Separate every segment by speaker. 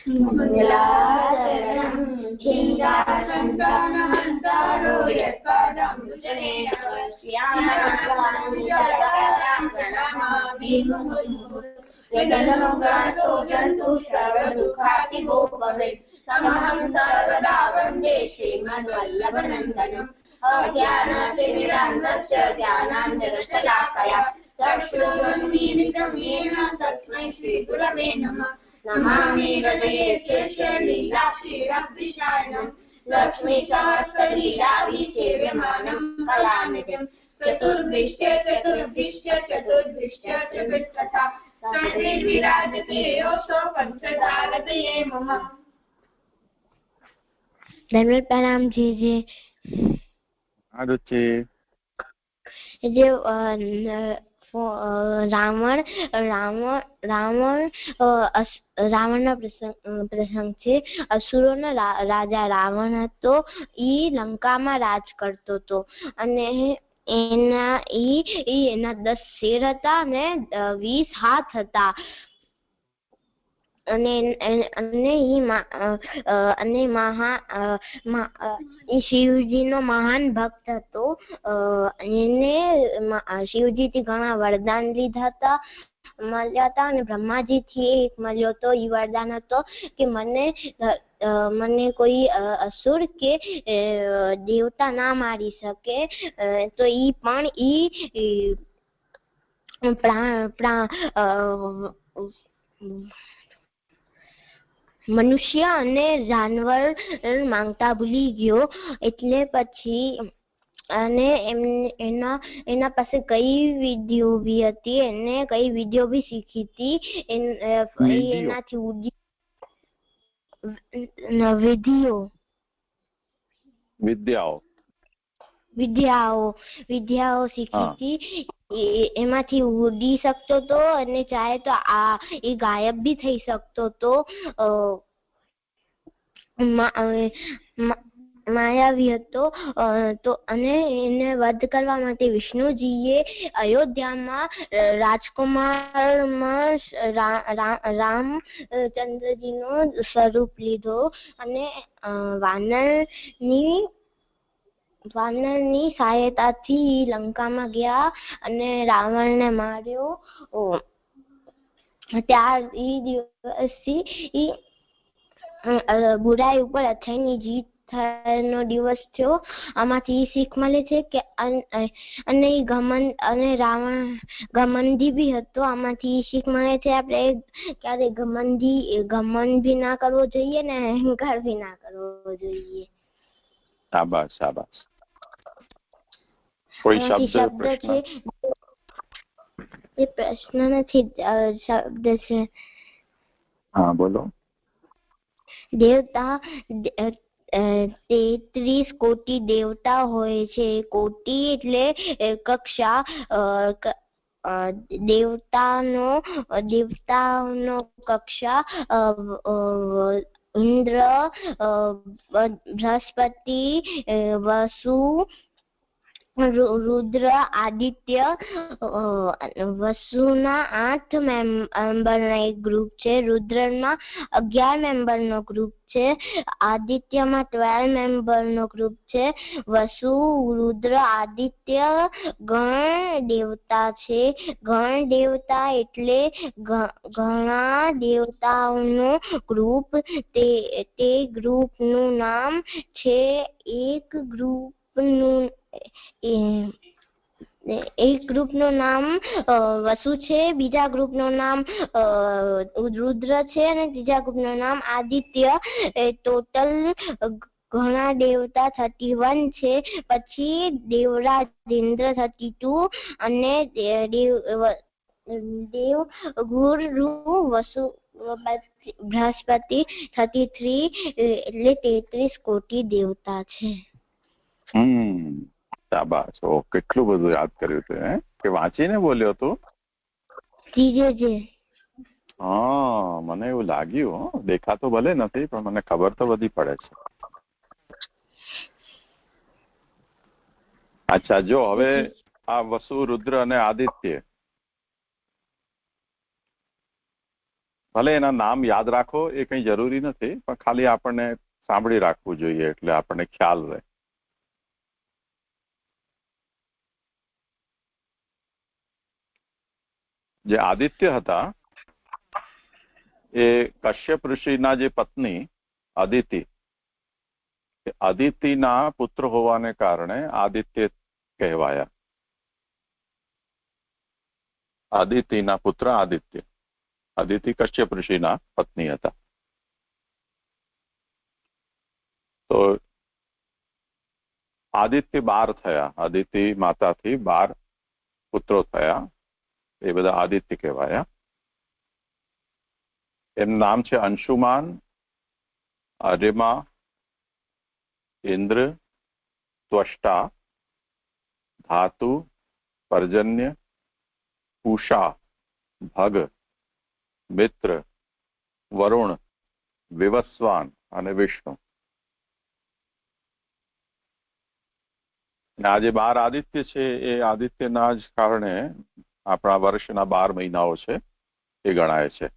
Speaker 1: मंगलाचरणं चिन्तासन्तानहन्तारो यत्पादं जनेन यदनुगातो जन्तु सर्वदुःखातिगो भवेत् तमहं सर्वदा वन्दे श्रीमद्वल्लभनन्दनम् अज्ञानतिमिरान्धस्य ज्ञानाञ्जनशलाकया चक्षुरुन्मीलितं येन तस्मै श्रीगुरवे नमः नमामि हृदये लीलाक्षीरब्धिशायनं लक्ष्मीसहस्रलीलाभिसेव्यमानं कलानिधिं चतुर्दृष्ट्य त्रिविधतथा विराजते योऽसौ पंचतारतये मम।
Speaker 2: धन्यवाद प्रणाम जी जी। રાવણનો પ્રસંગ છે. અસુરોનો રાજા રાવણ હતો. ઈ લંકામાં રાજ કરતો હતો અને એના 10 શેર હતા અને 20 હાથ હતા અને શિવજીનો મહાન ભક્ત હતો. એને શિવજીથી ઘણા વરદાન લીધા હતા મળ્યા હતા અને બ્રહ્માજી થી એક મળ્યો હતો. એ વરદાન હતો કે મને કોઈ અસુર કે દેવતા ના મારી શકે તો ઈ મનુષ્ય અને જાનવર માંગતા ભૂલી ગયો. એટલે પછી અને એના પાસે કઈ વિધિઓ બી હતી, એને કઈ વિધિઓ બી શીખી હતી. એનાથી વિદ્યાઓ શીખી હતી. એમાંથી ઉડી શકતો હતો અને ચાહે તો એ ગાયબ બી થઈ શકતો હતો. માયાવી હતો તો અને એને વધ કરવા માટે વિષ્ણુજીએ અયોધ્યામાં રાજકુમારમાં રામચંદ્રજીનો સ્વરૂપ લીધો અને વાનરની સહાયતાથી લંકામાં ગયા અને રાવણને માર્યો. ત્યાર એ દિવસથી બુરાઈ ઉપર અથડાઈની જીત નો દિવસ થયો. આમાંથી શીખ મળે છે કે અને ઘમંડ અને રાવણ ઘમંડી બી હતો. આમાંથી શીખ મળે છે આપણે ક્યારે ઘમંડ બી ના કરવો જોઈએ ને અહંકાર બી ના કરવો જોઈએ.
Speaker 3: શાબાશ શાબાશ. કોઈ શબ્દ છે?
Speaker 2: એ પ્રશ્ન નથી, શબ્દ છે.
Speaker 3: હા બોલો.
Speaker 2: દેવતા 33 કોટી દેવતા હોય છે. કોટી એટલે કક્ષા. દેવતાનો કક્ષા ઇન્દ્ર, બૃહસ્પતિ, વસુ, રુદ્ર, આદિત્ય. વસુના 8 મેમ્બરના એક ગ્રુપ છે. રુદ્રમાં 11 મેમ્બરનો ગ્રુપ છે. આદિત્યમાં 12 મેમ્બરનો ગ્રુપ છે. વસુ, રુદ્ર, આદિત્ય ગણ દેવતા છે. ગણ દેવતા એટલે ઘણા દેવતાઓનો ગ્રુપ. તે ગ્રુપનું નામ છે એક ગ્રુપનું નામ વસુ છે, બીજા ગ્રુપનું નામ રુદ્ર છે અને ત્રીજા ગ્રુપનું નામ આદિત્ય. ટોટલ ઘણા દેવતા 31 છે. પછી દેવરાજ ઇન્દ્ર 32 અને દેવ ગુરુ વસુ બૃહસ્પતિ 33 એટલે 33 કોટી દેવતા છે.
Speaker 3: શાબાશ. કેટલું બધું યાદ કર્યું છે કે વાંચીને બોલ્યો તું? હા, મને એવું લાગ્યું. દેખાતો ભલે નથી પણ મને ખબર તો બધી પડે છે. અચ્છા, જો હવે આ વસુ, રુદ્ર અને આદિત્ય, ભલે એના નામ યાદ રાખો એ કંઈ જરૂરી નથી, પણ ખાલી આપણને સાંભળી રાખવું જોઈએ એટલે આપણને ખ્યાલ રહે. જે આદિત્ય હતા એ કશ્યપ ઋષિના જે પત્ની અદિતિ, અદિતિના પુત્ર હોવાને કારણે આદિત્ય કહેવાયા. અદિતિના પુત્ર આદિત્ય. અદિતિ કશ્યપ ઋષિના પત્ની હતા. તો આદિત્ય 12 થયા. અદિતિ માતાથી 12 પુત્રો થયા. એ બધા આદિત્ય કહેવાયા. એમનું નામ છે અંશુમાન, અરિમા, ઇન્દ્ર, ત્વષ્ટા, ધાતુ, પર્જન્ય, ઉષા, ભગ, મિત્ર, વરુણ, વિવસ્વાન અને વિષ્ણુ. આ જે 12 આદિત્ય છે એ આદિત્યના જ કારણે આપણા વર્ષના 12 મહિનાઓ છે એ ગણાય છે.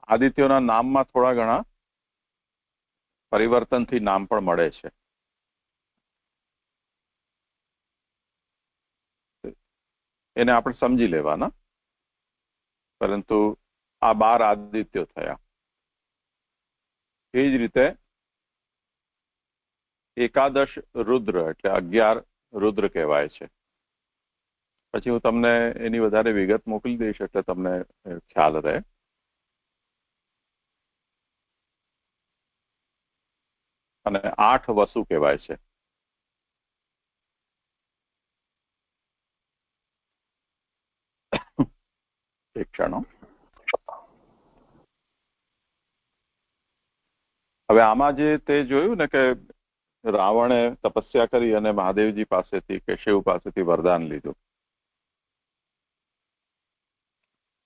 Speaker 3: આદિત્યોના નામમાં થોડા ઘણા પરિવર્તનથી નામ પણ મળે છે. એને આપણે સમજી લેવાના, પરંતુ આ 12 આદિત્યો થયા. એ જ રીતે એકાદશ રુદ્ર એટલે 11 રુદ્ર કહેવાય છે. પછી હું તમને એની વધારે વિગત મોકલી દઈશ એટલે તમને ખ્યાલ રહે. અને 8 વસુ કહેવાય છે. એક ક્ષણો. હવે આમાં જે તે જોયું ને કે રાવણે તપસ્યા કરી અને મહાદેવજી પાસેથી કે શિવ પાસેથી વરદાન લીધું.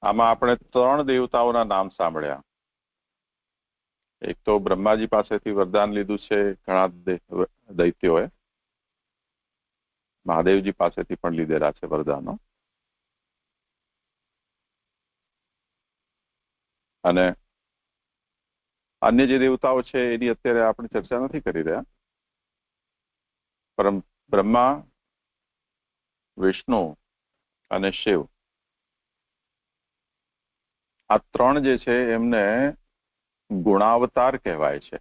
Speaker 3: આમાં આપણે 3 દેવતાઓના નામ સાંભળ્યા. એક તો બ્રહ્માજી પાસેથી વરદાન લીધું છે ઘણા દૈત્યોએ. મહાદેવજી પાસેથી પણ લીધેલા છે વરદાનો. અને અન્ય જે દેવતાઓ છે એની અત્યારે આપણે ચર્ચા નથી કરી રહ્યા. પણ બ્રહ્મા, વિષ્ણુ અને શિવ આ 3 જે છે એમને ગુણાવતાર કહેવાય છે.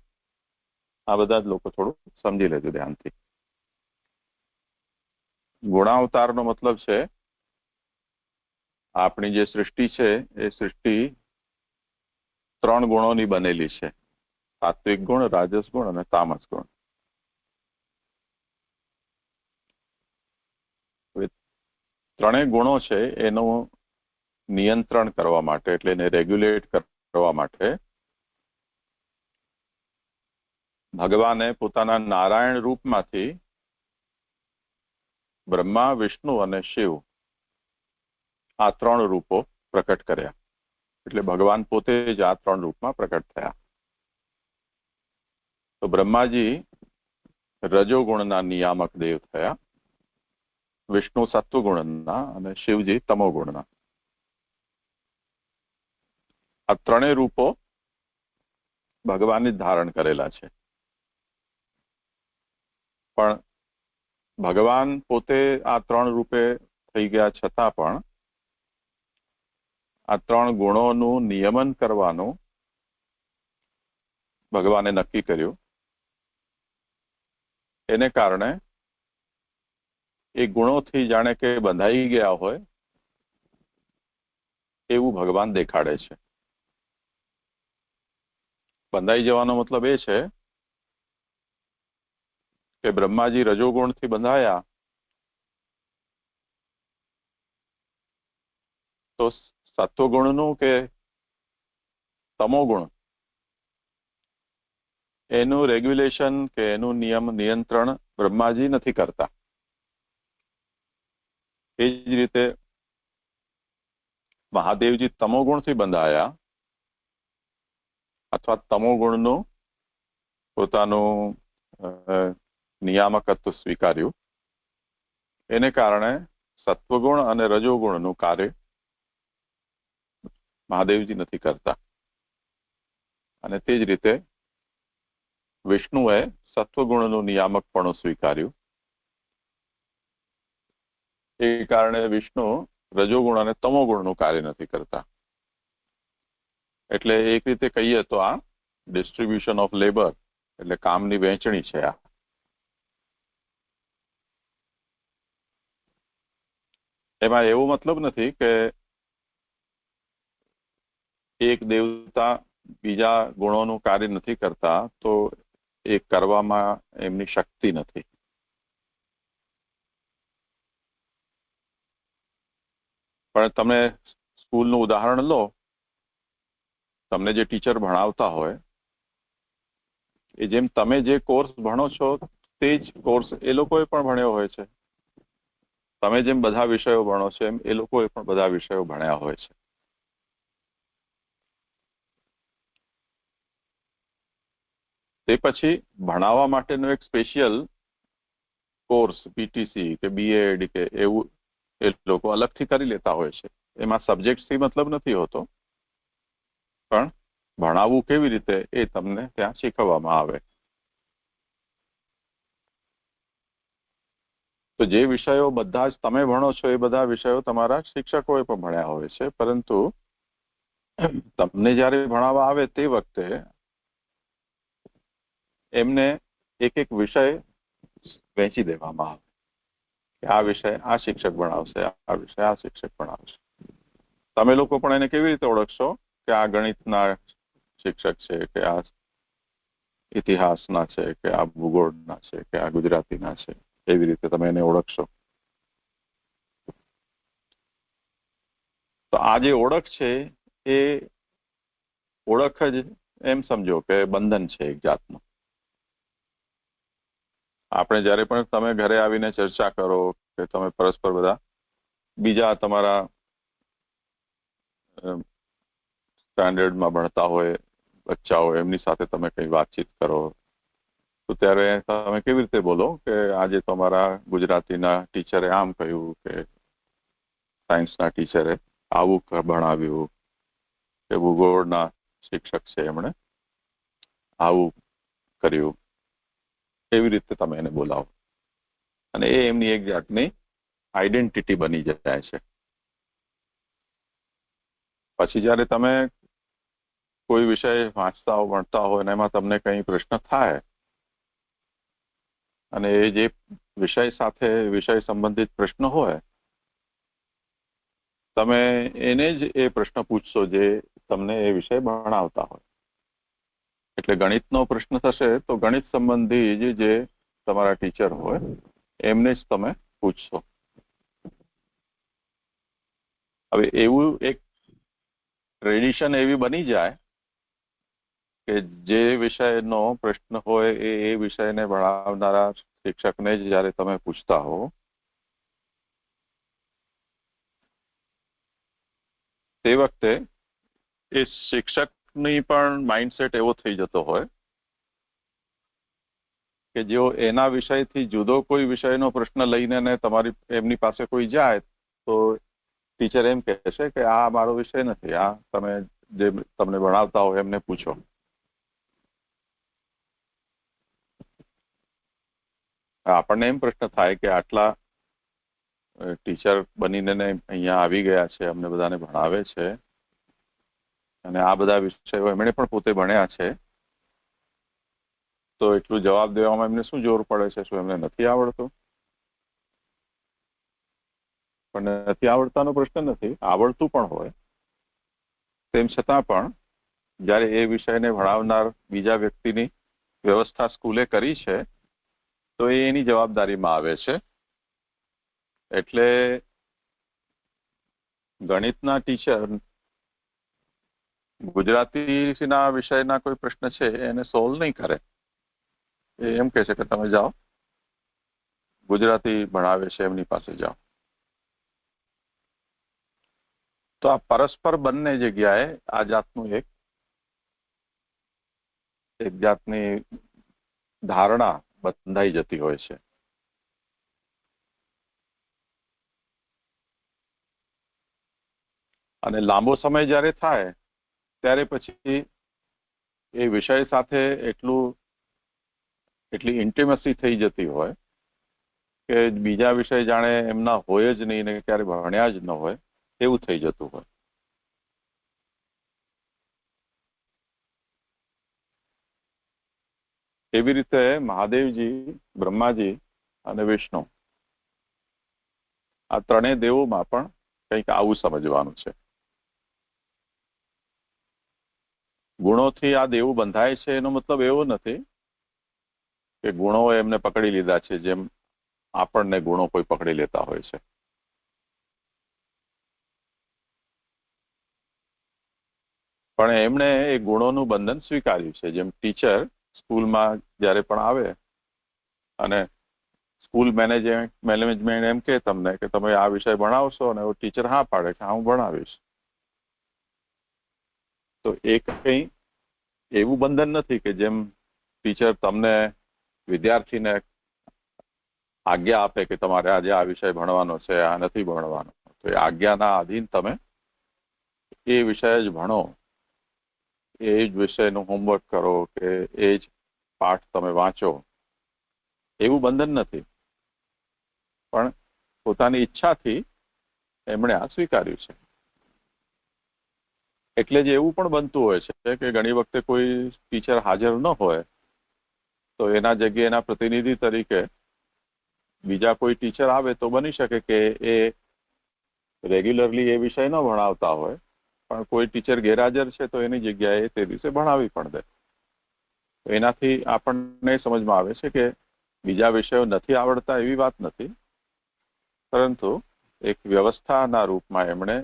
Speaker 3: આ બધા જ લોકો થોડું સમજી લેજો ધ્યાનથી. ગુણાવતારનો મતલબ છે આપણી જે સૃષ્ટિ છે એ સૃષ્ટિ 3 ગુણોની બનેલી છે. સાત્વિક ગુણ, રાજસ ગુણ અને તામસ ગુણ. ત્રણેય ગુણો છે એનું નિયંત્રણ કરવા માટે એટલે એને રેગ્યુલેટ કરવા માટે ભગવાને પોતાના નારાયણ રૂપમાંથી બ્રહ્મા, વિષ્ણુ અને શિવ આ 3 રૂપો પ્રકટ કર્યા. એટલે ભગવાન પોતે જ આ 3 રૂપમાં પ્રકટ થયા. તો બ્રહ્માજી રજોગુણના નિયામક દેવ થયા, વિષ્ણુ સત્વગુણના અને શિવજી તમોગુણના. આ 3 રૂપો ભગવાને ધારણ કરેલા છે. પણ ભગવાન પોતે આ 3 રૂપે થઈ ગયા છતાં પણ આ 3 ગુણોનું નિયમન કરવાનું ભગવાને નક્કી કર્યું. એને કારણે એ ગુણોથી જાણે કે બંધાઈ ગયા હોય એવું ભગવાન દેખાડે છે. બંધાઈ જવાનો મતલબ એ છે કે બ્રહ્માજી રજોગુણથી બંધાયા તો સત્વગુણનું કે તમોગુણ એનું રેગ્યુલેશન કે એનું નિયંત્રણ બ્રહ્માજી નથી કરતા. એ જ રીતે મહાદેવજી તમોગુણથી બંધાયા અથવા તમોગુણનું પોતાનું નિયામકત્વ સ્વીકાર્યું. એને કારણે સત્વગુણ અને રજોગુણનું કાર્ય મહાદેવજી નથી કરતા. અને તે જ રીતે વિષ્ણુએ સત્વગુણનું નિયામકપણું સ્વીકાર્યું. એ કારણે વિષ્ણુ રજોગુણ અને તમોગુણનું કાર્ય નથી કરતા. એટલે એક રીતે કહીએ તો આ ડિસ્ટ્રીબ્યુશન ઓફ લેબર એટલે કામની વહેંચણી છે. આ એમાં એવો મતલબ નથી કે એક દેવતા બીજા ગુણોનું કાર્ય નથી કરતા તો એ કરવામાં એમની શક્તિ નથી. પણ તમે સ્કૂલનું ઉદાહરણ લો, તમને જે ટીચર ભણાવતા હોય એ જેમ તમે જે કોર્સ ભણો છો તે જ કોર્સ એ લોકોએ પણ ભણ્યો હોય છે. તમે જેમ બધા વિષયો ભણો છો એમ એ લોકોએ પણ બધા વિષયો ભણ્યા હોય છે. તે પછી ભણાવવા માટેનો એક સ્પેશિયલ કોર્સ પીટીસી કે બીએડ કે એવું એ લોકો અલગથી કરી લેતા હોય છે. એમાં સબ્જેક્ટથી મતલબ નથી હોતો, પણ ભણાવવું કેવી રીતે એ તમને ત્યાં શીખવવામાં આવે. તો જે વિષયો બધા જ તમે ભણો છો એ બધા વિષયો તમારા શિક્ષકોએ પણ ભણ્યા હોય છે, પરંતુ તમને જ્યારે ભણાવવા આવે તે વખતે એમને એક એક વિષય વહેંચી દેવામાં આવે કે આ વિષય આ શિક્ષક ભણાવશે, આ વિષય આ શિક્ષક ભણાવશે. તમે લોકો પણ એને કેવી રીતે ઓળખશો કે આ ગણિતના શિક્ષક છે, કે આ ઇતિહાસના છે, કે આ ભૂગોળના છે, કે આ ગુજરાતીના છે? એવી રીતે તમે એને ઓળખશો. તો આ જે ઓળખ છે એ ઓળખ જ એમ સમજો કે બંધન છે એક જાતનું. આપણે જ્યારે પણ તમે ઘરે આવીને ચર્ચા કરો કે તમે પરસ્પર બધા બીજા તમારા સ્ટાન્ડર્ડમાં ભણતા હોય બચ્ચાઓ એમની સાથે તમે કંઈ વાતચીત કરો તો ત્યારે તમે કેવી રીતે બોલો કે આજે તમારા ગુજરાતીના ટીચરે આમ કહ્યું, કે સાયન્સના ટીચરે આવું ભણાવ્યું, કે ભૂગોળના શિક્ષક છે એમણે આવું કર્યું. એવી રીતે તમે એને બોલાવો અને એ એમની એક જાતની આઈડેન્ટિટી બની જાય છે. પછી જ્યારે તમે કોઈ વિષય વાંચતા હો, ભણતા હો અને એમાં તમને કંઈ પ્રશ્ન થાય અને એ જે વિષય સાથે વિષય સંબંધિત પ્રશ્ન હોય તમે એને જ એ પ્રશ્ન પૂછશો જે તમને એ વિષય ભણાવતા હોય. એટલે ગણિતનો પ્રશ્ન થશે તો ગણિત સંબંધી જે તમારા ટીચર હોય એમને જ તમે પૂછશો. હવે એવું એક ટ્રેડિશન એવી બની જાય કે જે વિષયનો પ્રશ્ન હોય એ વિષયને ભણાવનારા શિક્ષકને જ જ્યારે તમે પૂછતા હો તે વખતે એ શિક્ષકની પણ માઇન્ડસેટ એવો થઈ જતો હોય કે જો એના વિષયથી જુદો કોઈ વિષયનો પ્રશ્ન લઈને તમારી એમની પાસે કોઈ જાય તો ટીચર એમ કહેશે કે આ મારો વિષય નથી, આ તમે જે તમને ભણાવતા હોય એમને પૂછો. આપણને એમ પ્રશ્ન થાય કે આટલા ટીચર બનીને અહીંયા આવી ગયા છે, અમને બધાને ભણાવે છે અને આ બધા વિષયો એમણે પણ પોતે ભણ્યા છે, તો એટલું જવાબ દેવામાં એમને શું જોર પડે છે? શું એમને નથી આવડતું? પણ નથી આવડતાનો પ્રશ્ન નથી, આવડતું પણ હોય. તેમ છતાં પણ જ્યારે એ વિષયને ભણાવનાર બીજા વ્યક્તિની વ્યવસ્થા સ્કૂલે કરી છે તો એ એની જવાબદારીમાં આવે છે. એટલે ગણિતના ટીચર ગુજરાતીના વિષયના કોઈ પ્રશ્ન છે એને સોલ્વ નહીં કરે. એ એમ કહે છે કે તમે જાઓ, ગુજરાતી ભણાવે છે એમની પાસે જાઓ. તો આ પરસ્પર બંને જગ્યાએ આ જાતનું એક જાતની ધારણા બંધાઈ જતી હોય છે. અને લાંબો સમય જ્યારે થાય ત્યારે પછી એ વિષય સાથે એટલી ઇન્ટિમસી થઈ જતી હોય કે બીજા વિષય જાણે એમના હોય જ નહીં ને ક્યારે ભણ્યા જ ન હોય એવું થઈ જતું હોય. એવી રીતે મહાદેવજી, બ્રહ્માજી અને વિષ્ણુ આ ત્રણેય દેવોમાં પણ કંઈક આવું સમજવાનું છે. ગુણોથી આ દેવું બંધાય છે એનો મતલબ એવો નથી કે ગુણો એમને પકડી લીધા છે જેમ આપણને ગુણો કોઈ પકડી લેતા હોય છે. પણ એમણે એ ગુણોનું બંધન સ્વીકાર્યું છે. જેમ ટીચર સ્કૂલમાં જ્યારે પણ આવે અને સ્કૂલ મેનેજમેન્ટ એમ કે તમને કે તમે આ વિષય ભણાવશો, અને ટીચર હા પાડે કે હા હું ભણાવીશ, તો એ કંઈ એવું બંધન નથી કે જેમ ટીચર તમને વિદ્યાર્થીને આજ્ઞા આપે કે તમારે આજે આ વિષય ભણવાનો છે, આ નથી ભણવાનો, તો એ આજ્ઞાના આધીન તમે એ વિષય જ ભણો, એ જ વિષયનું હોમવર્ક કરો કે એ જ પાઠ તમે વાંચો, એવું બંધન નથી. પણ પોતાની ઈચ્છાથી એમણે આ સ્વીકાર્યું છે. એટલે જ એવું પણ બનતું હોય છે કે ઘણી વખતે કોઈ ટીચર હાજર ન હોય તો એના જગ્યાએ એના પ્રતિનિધિ તરીકે બીજા કોઈ ટીચર આવે તો બની શકે કે એ રેગ્યુલરલી એ વિષય ન ભણાવતા હોય, પણ કોઈ ટીચર ગેરહાજર છે તો એની જગ્યાએ તે દિવસે ભણાવી પણ દે. એનાથી આપણને સમજમાં આવે છે કે બીજા વિષયો નથી આવડતા એવી વાત નથી, પરંતુ એક વ્યવસ્થાના રૂપમાં એમણે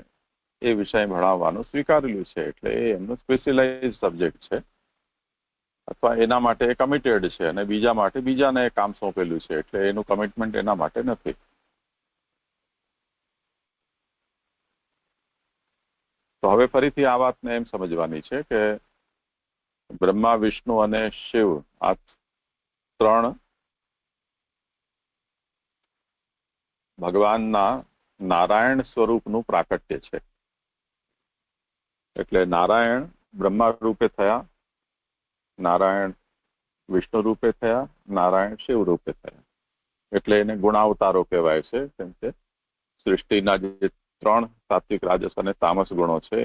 Speaker 3: એ વિષય ભણાવવાનું સ્વીકારેલું છે. એટલે એ એમનો સ્પેશિયલાઇઝ સબ્જેક્ટ છે, અથવા એના માટે કમિટેડ છે, અને બીજા માટે બીજાને કામ સોંપેલું છે, એટલે એનું કમિટમેન્ટ એના માટે નથી. તો હવે ફરીથી આ વાતને એમ સમજવાની છે કે બ્રહ્મા, વિષ્ણુ અને શિવ આ ત્રણ ભગવાનના નારાયણ સ્વરૂપનું પ્રાકટ્ય છે. એટલે નારાયણ બ્રહ્મા રૂપે થયા, નારાયણ વિષ્ણુ રૂપે થયા, નારાયણ શિવ રૂપે થયા. એટલે એને ગુણાવતારો કહેવાય છે. કેમ કે સૃષ્ટિના જે ત્રણ સાત્વિક, રાજસ અને તામસ ગુણો છે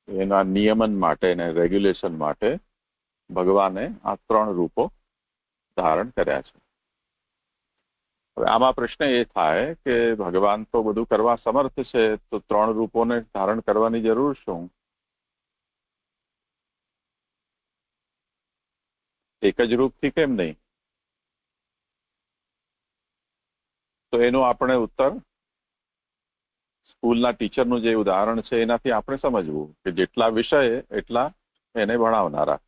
Speaker 3: એના નિયમન માટે અને રેગ્યુલેશન માટે ભગવાને આ ત્રણ રૂપો ધારણ કર્યા છે. હવે આમાં પ્રશ્ન એ થાય કે ભગવાન તો બધું કરવા સમર્થ છે, તો ત્રણ રૂપોને ધારણ કરવાની જરૂર શું? એક જ રૂપથી કેમ નહીં? તો એનો આપણે ઉત્તર સ્કૂલના ટીચરનું જે ઉદાહરણ છે એનાથી આપણે સમજવું કે જેટલા વિષય એટલા એને ભણાવનારા.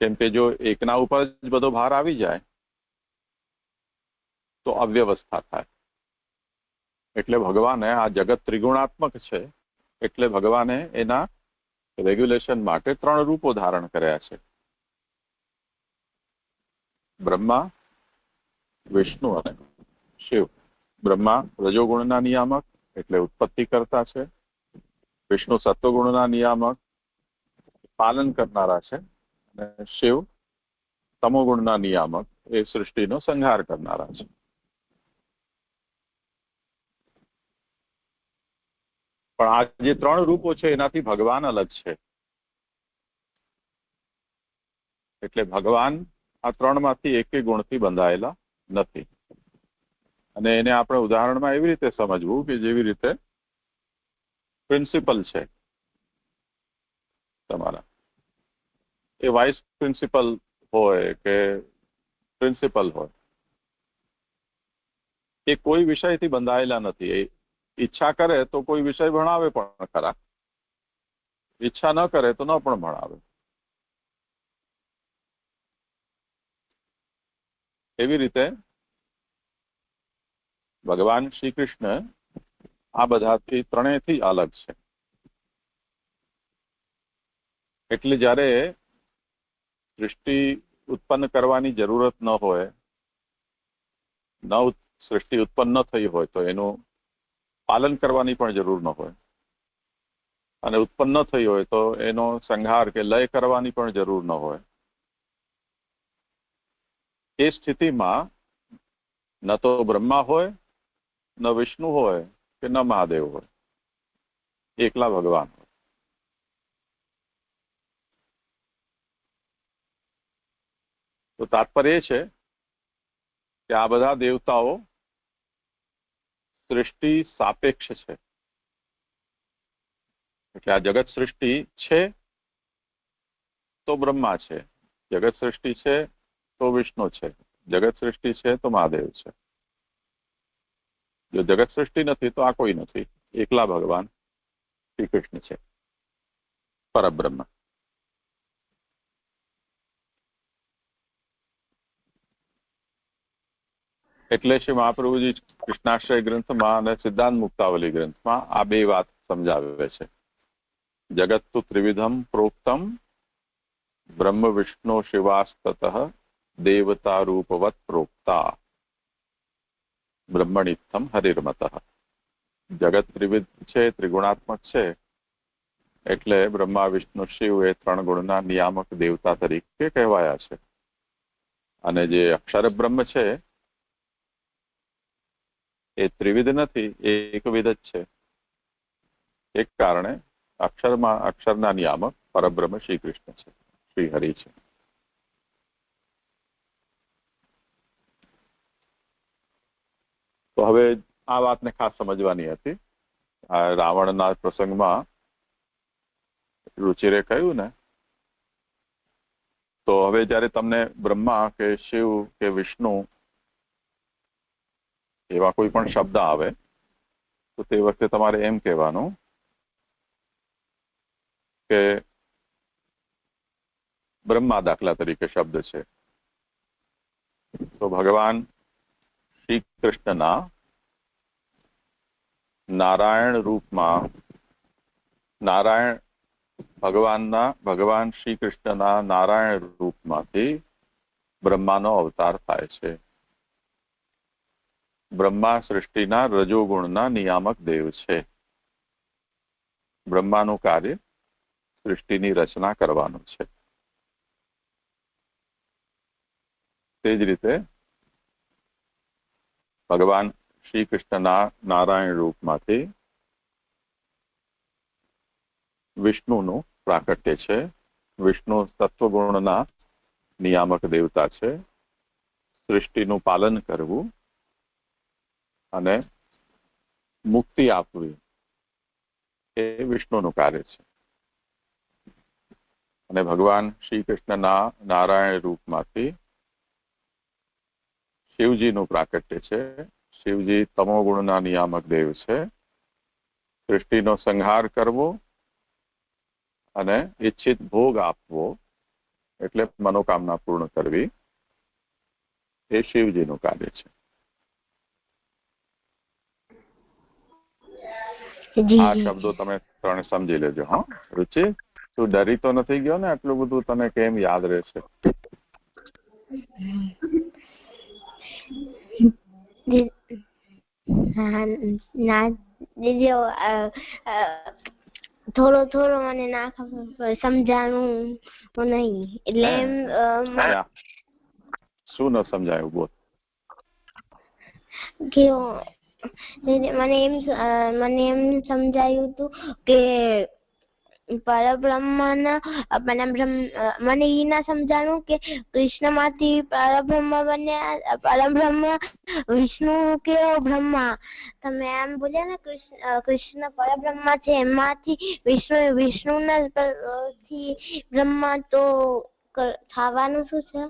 Speaker 3: કેમ કે જો એકના ઉપર જ બધો ભાર આવી જાય તો અવ્યવસ્થા થાય. એટલે ભગવાને આ જગત ત્રિગુણાત્મક છે, એટલે ભગવાને એના રેગ્યુલેશન માટે ત્રણ રૂપો ધારણ કર્યા છે: બ્રહ્મા, વિષ્ણુ અને શિવ. બ્રહ્મા રજોગુણના નિયામક એટલે ઉત્પત્તિ કરતા છે, વિષ્ણુ સત્વગુણના નિયામક પાલન કરનારા છે, અને શિવ તમોગુણના નિયામક એ સૃષ્ટિનો સંહાર કરનારા છે. પણ આ જે ત્રણ રૂપો છે એનાથી ભગવાન અલગ છે. એટલે ભગવાન આ ત્રણમાંથી એક ગુણથી બંધાયેલા નથી. અને એને આપણે ઉદાહરણમાં એવી રીતે સમજવું કે જેવી રીતે પ્રિન્સિપલ છે તમારા, એ વાઇસ પ્રિન્સિપલ હોય કે પ્રિન્સિપલ હોય, એ કોઈ વિષયથી બંધાયેલા નથી. એ ઈચ્છા કરે તો કોઈ વિષય ભણાવે પણ ખરા, ઈચ્છા ન કરે તો ન પણ ભણાવે. એવી રીતે ભગવાન શ્રી કૃષ્ણ આ બધાથી ત્રણેયથી અલગ છે. એટલે જ્યારે સૃષ્ટિ ઉત્પન્ન કરવાની જરૂરત ન હોય, ન સૃષ્ટિ ઉત્પન્ન ન થઈ હોય તો એનું પાલન કરવાની પણ જરૂર ન હોય, અને ઉત્પન્ન ન થઈ હોય તો એનો સંહાર કે લય કરવાની પણ જરૂર ન હોય. એ સ્થિતિમાં ન તો બ્રહ્મા હોય, ન વિષ્ણુ હોય કે ન મહાદેવ હોય, એકલા ભગવાન હોય. તો તાત્પર્ય એ છે કે આ બધા દેવતાઓ સૃષ્ટિ સાપેક્ષ છે. એટલે આ જગત સૃષ્ટિ છે તો બ્રહ્મા છે, જગત સૃષ્ટિ છે તો વિષ્ણુ છે, જગત સૃષ્ટિ છે તો મહાદેવ છે. જો જગત સૃષ્ટિ નથી તો આ કોઈ નથી, એકલા ભગવાન શ્રી કૃષ્ણ છે, પરબ્રહ્મ. એટલે શ્રી મહાપ્રભુજી કૃષ્ણાશ્રય ગ્રંથમાં અને સિદ્ધાંત મુક્તાવલી ગ્રંથમાં આ બે વાત સમજાવે છે. જગત તો ત્રિવિધમ પ્રોક્તમ બ્રહ્મ વિષ્ણુ શિવાસ્તત દેવતા રૂપવત પ્રોક્તા બ્રહ્મણિત્થમ હરિર્મત. જગત ત્રિવિધ છે, ત્રિગુણાત્મક છે, એટલે બ્રહ્મા વિષ્ણુ શિવ એ 3 ગુણના નિયામક દેવતા તરીકે કહેવાયા છે. અને જે અક્ષર બ્રહ્મ છે એ ત્રિવિધ નથી, એ એકવિધ જ છે. એક કારણે અક્ષરના નિયામક પરબ્રહ્મ શ્રી કૃષ્ણ છે, શ્રી હરિ છે. તો હવે આ વાતને ખાસ સમજવાની હતી. આ રાવણના પ્રસંગમાં રુચિરે કહ્યું ને, તો હવે જયારે તમને બ્રહ્મા કે શિવ કે વિષ્ણુ એવા કોઈ પણ શબ્દ આવે તો તે વખતે તમારે એમ કહેવાનું કે બ્રહ્મા દાખલા તરીકે શબ્દ છે તો ભગવાન શ્રી કૃષ્ણના નારાયણ રૂપમાં ભગવાન શ્રી કૃષ્ણના નારાયણ રૂપમાંથી બ્રહ્માનો અવતાર થાય છે. બ્રહ્મા સૃષ્ટિના રજોગુણના નિયામક દેવ છે. બ્રહ્માનું કાર્ય સૃષ્ટિની રચના કરવાનું છે. તે જ રીતે ભગવાન શ્રી કૃષ્ણના નારાયણ રૂપમાંથી વિષ્ણુનું પ્રાકટ્ય છે. વિષ્ણુ તત્વગુણના નિયામક દેવતા છે. સૃષ્ટિનું પાલન કરવું અને મુક્તિ આપવી એ વિષ્ણુનું કાર્ય છે. અને ભગવાન શ્રી કૃષ્ણના નારાયણ રૂપમાંથી શિવજીનું પ્રાકટ્ય છે. શિવજી તમોગુણના નિયામક દેવ છે. સૃષ્ટિનો સંહાર કરવો અને ઈચ્છિત ભોગ આપવો એટલે મનોકામના પૂર્ણ કરવી એ શિવજીનું કાર્ય છે. આ શબ્દો તમે 3 સમજી લેજો. હા રુચિ, તું ડરી તો નથી ગયો ને? આટલું બધું તને કેમ યાદ રહેશે?
Speaker 2: થોડો મને ના ખબર, સમજાણું નહીં એટલે
Speaker 3: શું ન સમજાયું? બોલ.
Speaker 2: કે મને એમ સમજાયું હતું કે મને ઈ ના સમજાણું કે કૃષ્ણમાંથી પરબ્રહ્મ બન્યા, પરબ્રહ્મ વિષ્ણુ કે બ્રહ્મા. તમે એમ બોલ્યા ને કૃષ્ણ પરબ્રહ્મ છે, એમાંથી વિષ્ણુના થી બ્રહ્મા, તો થવાનું શું છે?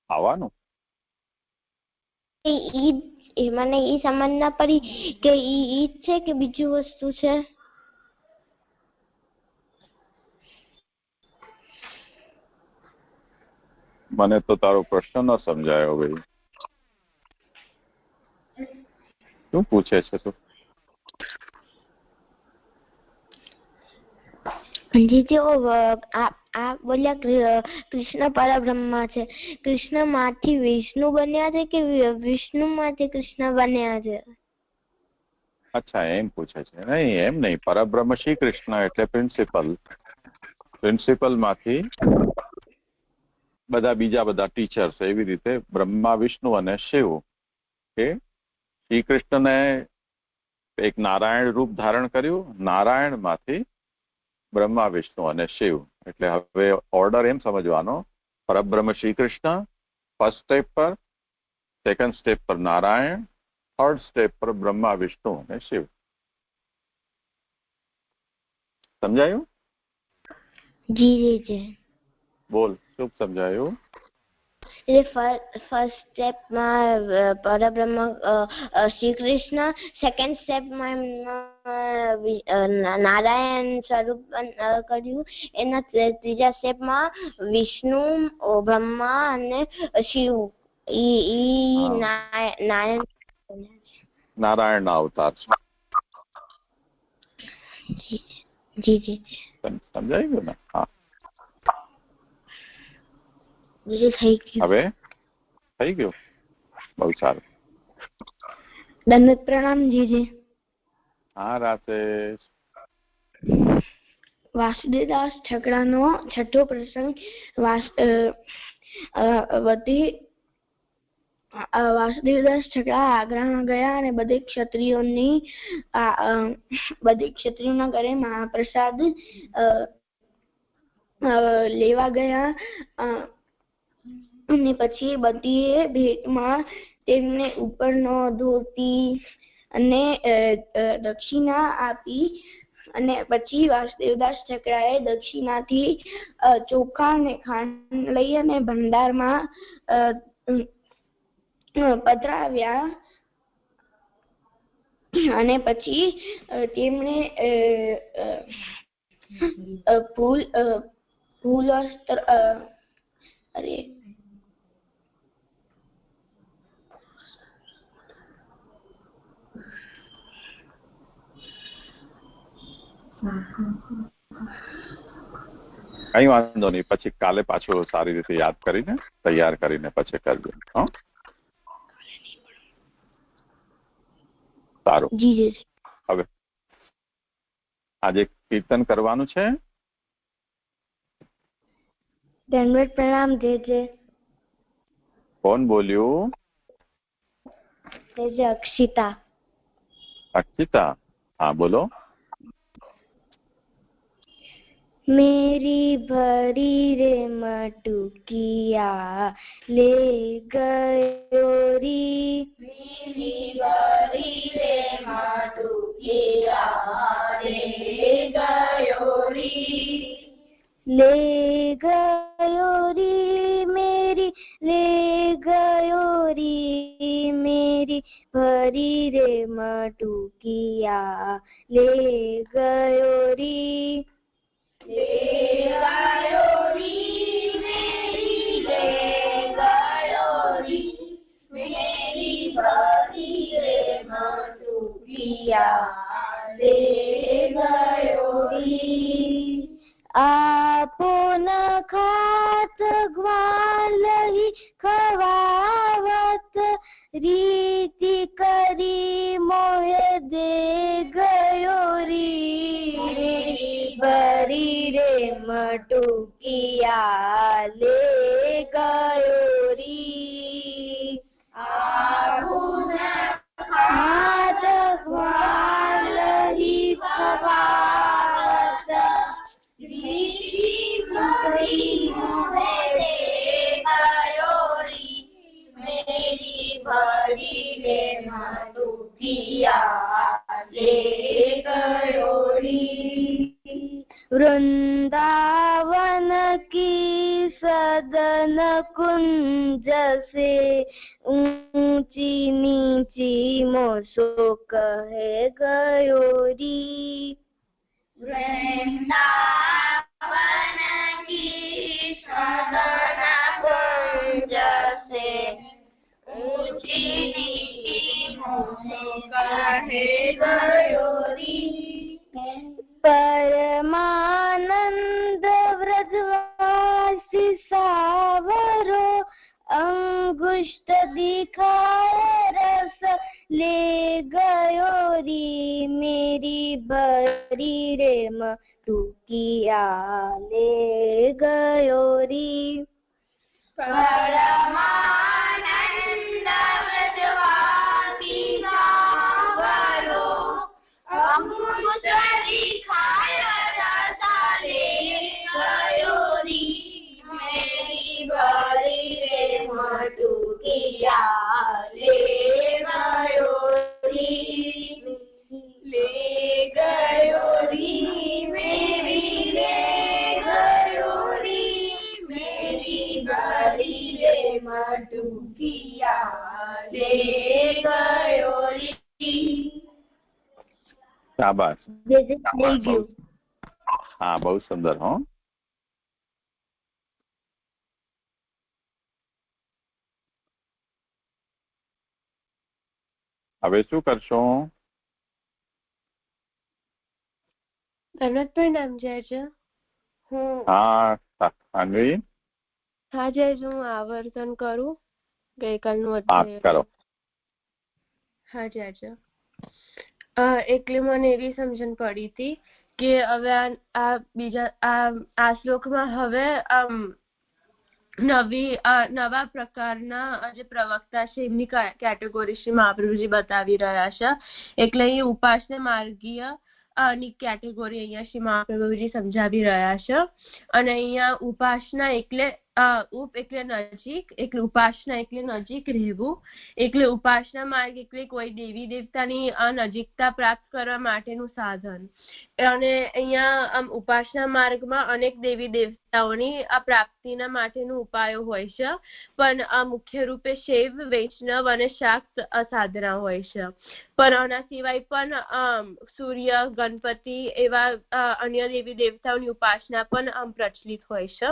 Speaker 3: આવવાનું
Speaker 2: મને ઈ સમજ ના પડી કે ઈ છે કે બીજું વસ્તુ છે.
Speaker 3: મને તો તારો પ્રશ્ન ન સમજાયો ભાઈ. શું પૂછે છે તું?
Speaker 2: આ બોલ્યા કૃષ્ણ પરબ્રહ્મ છે. કૃષ્ણ માંથી વિષ્ણુ બન્યા છે કે વિષ્ણુ માંથી કૃષ્ણ બન્યા છે?
Speaker 3: અચ્છા, એમ પૂછે છે. નહીં, એમ નહીં. પરબ્રહ્મ શ્રી કૃષ્ણ એટલે પ્રિન્સિપલ માંથી બીજા બધા ટીચર્સ, એવી રીતે બ્રહ્મા, વિષ્ણુ અને શિવ. કે શ્રી કૃષ્ણને એક નારાયણ રૂપ ધારણ કર્યું, નારાયણ માંથી બ્રહ્મા, વિષ્ણુ અને શિવ. એટલે હવે ઓર્ડર એમ સમજવાનો, પરબ્રહ્મ શ્રી કૃષ્ણ ફર્સ્ટ સ્ટેપ પર, સેકન્ડ સ્ટેપ પર નારાયણ, થર્ડ સ્ટેપ પર બ્રહ્મા, વિષ્ણુ અને શિવ. સમજાયું?
Speaker 2: જી જી.
Speaker 3: બોલ, શું સમજાયું?
Speaker 2: એટલે ફર્સ્ટ સ્ટેપમાં પરબ્રહ્મ શ્રી કૃષ્ણ, સેકન્ડ સ્ટેપમાં નારાયણ સ્વરૂપ કર્યું, એના ત્રીજા સ્ટેપમાં વિષ્ણુ, બ્રહ્મા અને શિવ.
Speaker 3: નારાયણના અવતાર છે.
Speaker 2: જી જી.
Speaker 3: સમજાઈ ગયું ને? હા,
Speaker 2: હવે
Speaker 3: થઈ ગયું. બહુ સારું.
Speaker 2: દંડવત પ્રણામ જીજી.
Speaker 3: હા, રાતે
Speaker 2: વાસુદેવદાસ છકડાનો છઠ્ઠો પ્રસંગ. વાસુદેવદાસ છકડા આગ્રામાં ગયા અને બધે ક્ષત્રિયોના ઘરે મહાપ્રસાદ લેવા ગયા. અને પછી બધીએ ભેટમાં તેમને ઉપરનો ધોતી અને દક્ષિણા આપી. અને પછી વાસુદેવદાસ છકડાએ દક્ષિણાથી ચોખા અને ખાંડ લઈ અને ભંડારમાં પધરાવ્યા. અને પછી તેમણે ફૂલવસ્ત્ર
Speaker 3: કઈ વાંધો નહીં. પછી કાલે પાછું સારી રીતે યાદ કરીને તૈયાર કરીને પછી કરજો. સારું. હવે આજે કીર્તન કરવાનું છે.
Speaker 2: દંડવત પ્રણામ જે.
Speaker 3: કોણ બોલ્યું?
Speaker 2: અક્ષિતા.
Speaker 3: અક્ષિતા, હા બોલો.
Speaker 2: मेरी भरी रे मटुकिया ले गयो री,
Speaker 1: मेरी भरी रे मटुकिया ले गयो री,
Speaker 2: ले गयो री मेरी, ले गयो री मेरी भरी रे मटुकिया ले गयो री,
Speaker 1: ले गयो री मेरी, ले गयो री मेरी भरी रे मटुकिया ले गयो री.
Speaker 2: आपो न खात ग्वालही खवावत, रीति करी मोह दे गयो री भरी रे मटुकिया ले गयो री.
Speaker 1: आपो न खात ग्वालही खवावत, रीति करी मोह दे गयो री मेरी भरी रे मटुकिया ले गयो री.
Speaker 2: वृंदावन की सदन कुंज से ऊंची नीची मोसो कहे गयो री,
Speaker 1: वृंदावन की सदन कुंज से ऊंची नीची मोसो कहे गयो री.
Speaker 2: परमानंद व्रजवा ભરી રે ટૂંકિયા લે ગયો રી
Speaker 1: પરમાનંદ વ્રજવાસી સાવરો અમૃતરી ખાય રસા લે ગયો રી મેરી ભરી રે ટૂંકિયા લે ગયો રી લે ગયો રી મેરી રે ગયો રી મેરી ભરી રે ટૂંકિયા લે ગયો રી
Speaker 3: શાબાશ
Speaker 2: થઈ ગયું
Speaker 3: હા બહુ સુંદર હો હવે શું કરશો
Speaker 4: અનંતભાઈ નામ જયજ હું
Speaker 3: હા અન્વી
Speaker 4: હા જયજ હું આવર્તન કરું ગઈકાલનું
Speaker 3: હા
Speaker 4: અધ્યાય
Speaker 3: કરો
Speaker 4: હા જયજ એટલે મને એવી સમજણ પડી હતી કે હવે આ બીજા આ શ્લોકમાં હવે નવા પ્રકારના જે પ્રવક્તા છે એમની કેટેગોરી શ્રી મહાપ્રભુજી બતાવી રહ્યા છે એટલે અહીં ઉપાસના માર્ગીય ની કેટેગોરી અહીંયા શ્રી મહાપ્રભુજી સમજાવી રહ્યા છે અને અહીંયા ઉપાસના એટલે ઉપ એટલે નજીક એટલે ઉપાસના એટલે નજીક રહેવું એટલે ઉપાસના માર્ગ એટલે કોઈ દેવી દેવતાની નજીકતા પ્રાપ્ત કરવા માટેનું સાધન અને અહીંયા ઉપાસના માર્ગમાં અનેક દેવી દેવતાઓની આ પ્રાપ્તિના માટેનું ઉપાયો હોય છે પણ મુખ્ય રૂપે શૈવ વૈષ્ણવ અને શાક્ત સાધના હોય છે પણ આના સિવાય પણ સૂર્ય ગણપતિ એવા અન્ય દેવી દેવતાઓની ઉપાસના પણ પ્રચલિત હોય છે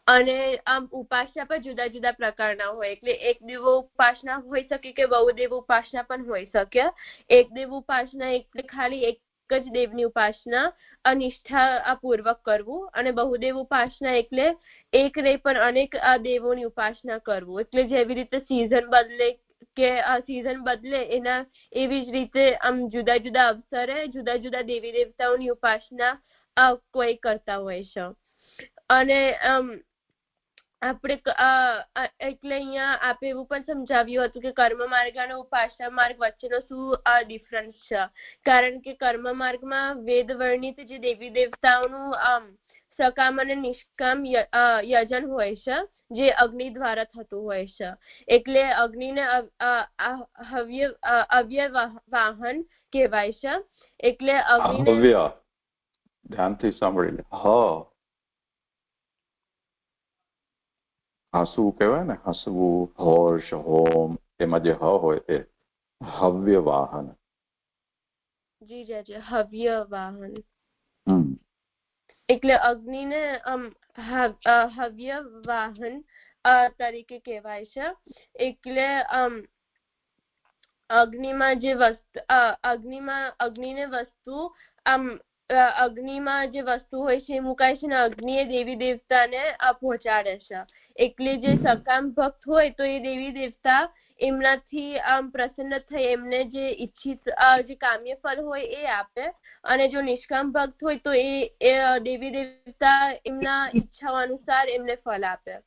Speaker 4: અને ઉપાસના પણ જુદા જુદા પ્રકારના હોય એટલે એક દેવ ઉપાસના હોઈ શકે કે બહુદેવ ઉપાસના પણ હોઈ શકે એક દેવ ઉપાસના એટલે ખાલી એક જ દેવની ઉપાસના અનિષ્ઠા પૂર્વક કરવું અને બહુદેવ ઉપાસના એટલે એક નહીં પણ અનેક દેવોની ઉપાસના કરવું એટલે જેવી રીતે સિઝન બદલે કે સિઝન બદલે એના એવી જ રીતે જુદા જુદા અવસરે જુદા જુદા દેવી દેવતાઓની ઉપાસના કોઈ કરતા હોય છે અને આપણે એટલે અહીંયા આપે એવું પણ સમજાવ્યું હતું કે કર્મ માર્ગ અને ઉપાસના માર્ગ વચ્ચેનો શું ડિફરન્સ છે કારણ કે કર્મ માર્ગમાં વેદ વર્ણિત જે દેવી દેવતાઓનું સકામ અને નિષ્કામ યજન હોય છે જે અગ્નિ દ્વારા થતું હોય છે એટલે અગ્નિને અવ્યવાહન કહેવાય છે એટલે અગ્નિને
Speaker 3: ધ્યાનથી સાંભળી લે હસવું કહેવાય ને હસવું હર્ષ હોમ એમાં જે હ હોય એ હવ્ય વાહન
Speaker 4: જી જય હવ્ય વાહન એટલે અગ્નિને હવ્ય વાહન તરીકે કહેવાય છે એટલે અગ્નિમાં જે વસ્તુ અગ્નિમાં જે વસ્તુ હોય છે એ મુકાય છે ને અગ્નિ એ દેવી દેવતાને પહોંચાડે છે એટલે જે સકામ ભક્ત હોય તો એ દેવી દેવતા એમનાથી પ્રસન્ન થઈ એમને જે ઈચ્છિત જે કામ્ય ફળ હોય એ આપે અને જો નિષ્કામ ભક્ત હોય તો એ દેવી દેવતા એમના ઈચ્છાઓ અનુસાર એમને ફળ આપે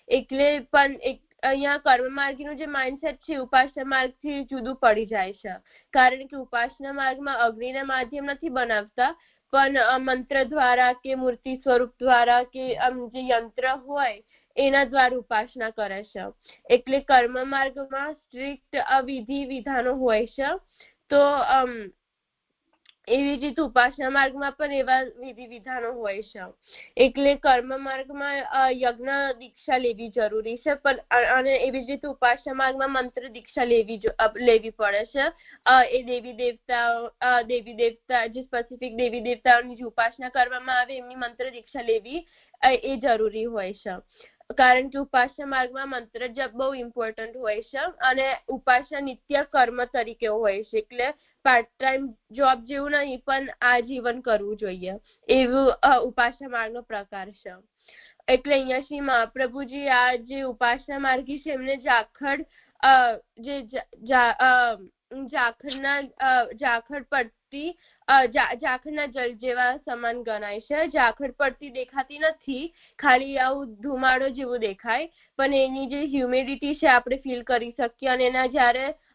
Speaker 4: એટલે પણ અહીંયા કર્મ માર્ગીનું જે માઇન્ડસેટ છે ઉપાસના માર્ગથી જુદું પડી જાય છે કારણ કે ઉપાસના માર્ગમાં અગ્નિના માધ્યમ નથી બનાવતા પણ મંત્ર દ્વારા કે મૂર્તિ સ્વરૂપ દ્વારા કે જે યંત્ર હોય એના દ્વારા ઉપાસના કરે છે એટલે કર્મ માર્ગમાં સ્ટ્રિક્ટ વિધિ વિધાનો હોય છે તો એવી જ રીતે ઉપાસના માર્ગમાં પણ એવા વિધિ વિધાનો હોય છે એટલે કર્મ માર્ગમાં યજ્ઞ દીક્ષા લેવી જરૂરી છે પણ અને એવી જ રીતે ઉપાસના માર્ગમાં મંત્ર દીક્ષા લેવી પડે છે એ દેવી દેવતા જે સ્પેસિફિક દેવી દેવતાઓની જે ઉપાસના કરવામાં આવે એમની મંત્ર દીક્ષા લેવી એ જરૂરી હોય છે કારણ કે ઉપાસના માર્ગમાં મંત્ર જપ બહુ ઇમ્પોર્ટન્ટ હોય છે અને ઉપાસના નિત્ય કર્મ તરીકે હોય છે એટલે પાર્ટ ટાઈમ જોબ જેવું નહીં પણ આજીવન કરવું જોઈએ એવું ઉપાસના માર્ગનો પ્રકાર છે એટલે અહીંયા શ્રી મહાપ્રભુજી આ જે ઉપાસના માર્ગી છે એમને ઝાખડ જે ઝાખળ પડતી ઝાખળના જળ જેવા સમાન ગણાય છે. ઝાખળ પડતી દેખાતી નથી, ખાલી આવું ધુમાડો જેવું દેખાય, પણ એની જે હ્યુમિડિટી છે આપણે ફીલ કરી શકીએ.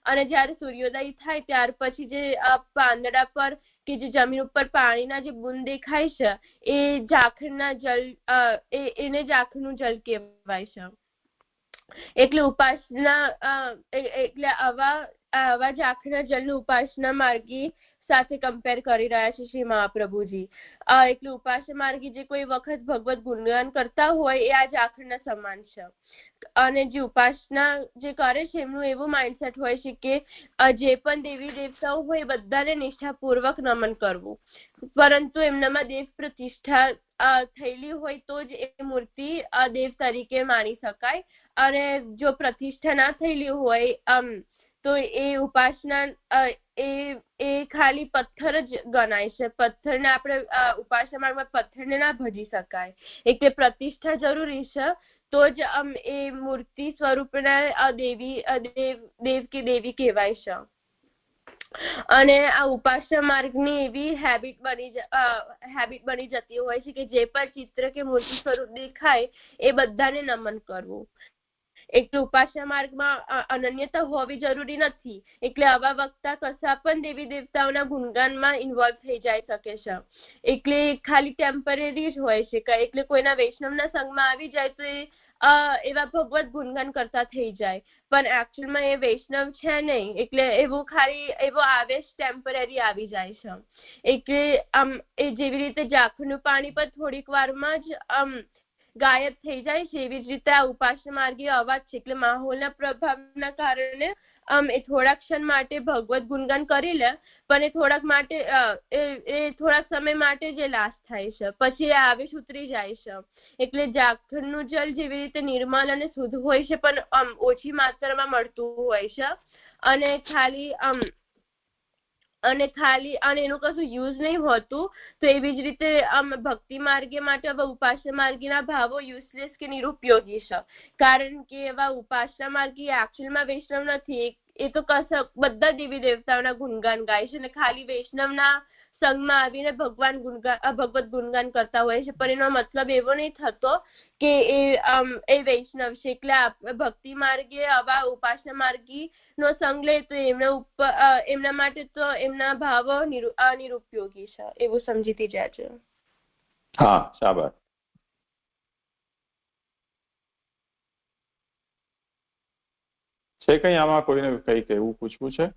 Speaker 4: અને જ્યારે સૂર્યોદય થાય ત્યાર પછી જે પાંદડા પર કે જે જમીન ઉપર પાણીના જે બૂંદ દેખાય છે એ ઝાખળના જળ એને ઝાખળનું જળ કહેવાય છે. એટલે આવા ઝાખળના જળનું ઉપાસના માર્ગી સાથે કમ્પેર કરી રહ્યા છે શ્રી મહાપ્રભુજી. એટલે ઉપાસના માર્ગી જે કોઈ વખત ભગવત ગુણગાન કરતા હોય એ આ ઝાખળના સમાન છે. અને જે ઉપાસના જે કરે છે એમનું એવું માઇન્ડસેટ હોય છે કે જે પણ દેવી દેવતાઓ હોય બધાને નિષ્ઠાપૂર્વક નમન કરવું, પરંતુ એમનામાં દેવ પ્રતિષ્ઠા થયેલી હોય તો જ એ મૂર્તિ દેવ તરીકે માની શકાય. અને જો પ્રતિષ્ઠા ના થયેલી હોય તો એ ઉપાસના એ ખાલી પથ્થર જ ગણાય છે. પથ્થરને આપણે ઉપાસના માર્ગમાં પથ્થરને ના ભજી શકાય. એટલે પ્રતિષ્ઠા જરૂરી છે તો જ એ મૂર્તિ સ્વરૂપના દેવ કે દેવી કહેવાય છે. અને આ ઉપાસના માર્ગની એવી હેબિટ બની જતી હોય છે કે જે પણ ચિત્ર કે મૂર્તિ સ્વરૂપ દેખાય એ બધાને નમન કરવું. એટલે ઉપાસના માર્ગમાં અનન્યતા હોવી જરૂરી નથી. એટલે આવા વક્તા કશા પણ દેવી દેવતાઓના ગુણગાનમાં ઇન્વોલ્વ થઈ જાય શકે છે. એટલે ખાલી ટેમ્પરરી જ હોય છે. એટલે કોઈના વૈષ્ણવના સંગમાં આવી જાય તો એવા ભગવત ગુણગાન કરતા થઈ જાય, પણ એકચ્યુઅલમાં એ વૈષ્ણવ છે નહીં. એટલે એવો આવેશ ટેમ્પરરી આવી જાય છે. એટલે એ જેવી રીતે ઝાખળનું પાણી પર થોડીક વારમાં જ ગાયબ થઈ જાય છે એવી જ રીતે આ ઉપાસના માર્ગીય અવાજ છે. એટલે માહોલના પ્રભાવના કારણે એ થોડાક ક્ષણ માટે ભગવત ગુણગાન કરી લે, પણ એ થોડાક સમય માટે જે લાશ થાય છે, પછી એ આવેશ ઉતરી જાય છે. એટલે ઝાખળનું જળ જેવી રીતે નિર્મળ અને શુદ્ધ હોય છે પણ ઓછી માત્રામાં મળતું હોય છે અને એનું કશું યુઝ નહીં હોતું. તો એવી જ રીતે ભક્તિ માર્ગે માટે ઉપાસના માર્ગીના ભાવો યુઝલેસ કે નિરુપયોગી છે. કારણ કે એવા ઉપાસના માર્ગી એકચ્યુઅલમાં વૈષ્ણવ નથી. એ તો બધા દેવી દેવતાઓના ગુણગાન ગાય છે અને ખાલી વૈષ્ણવના સંગમાં આવીને ભગવત ગુણગાન કરતા હોય છે. પણ એનો મતલબ એવો નહીં થતો કે એ વૈષ્ણવ છે. એટલે ભક્તિ માર્ગે આવા ઉપાસના માર્ગી નો સંગ લે તો એમના માટે તો એમના ભાવો નિરુપયોગી છે એવું સમજીતી જાજો.
Speaker 3: હા, શાબાશ. છે કઈ આમાં કોઈને કઈ કહેવું પૂછવું છે?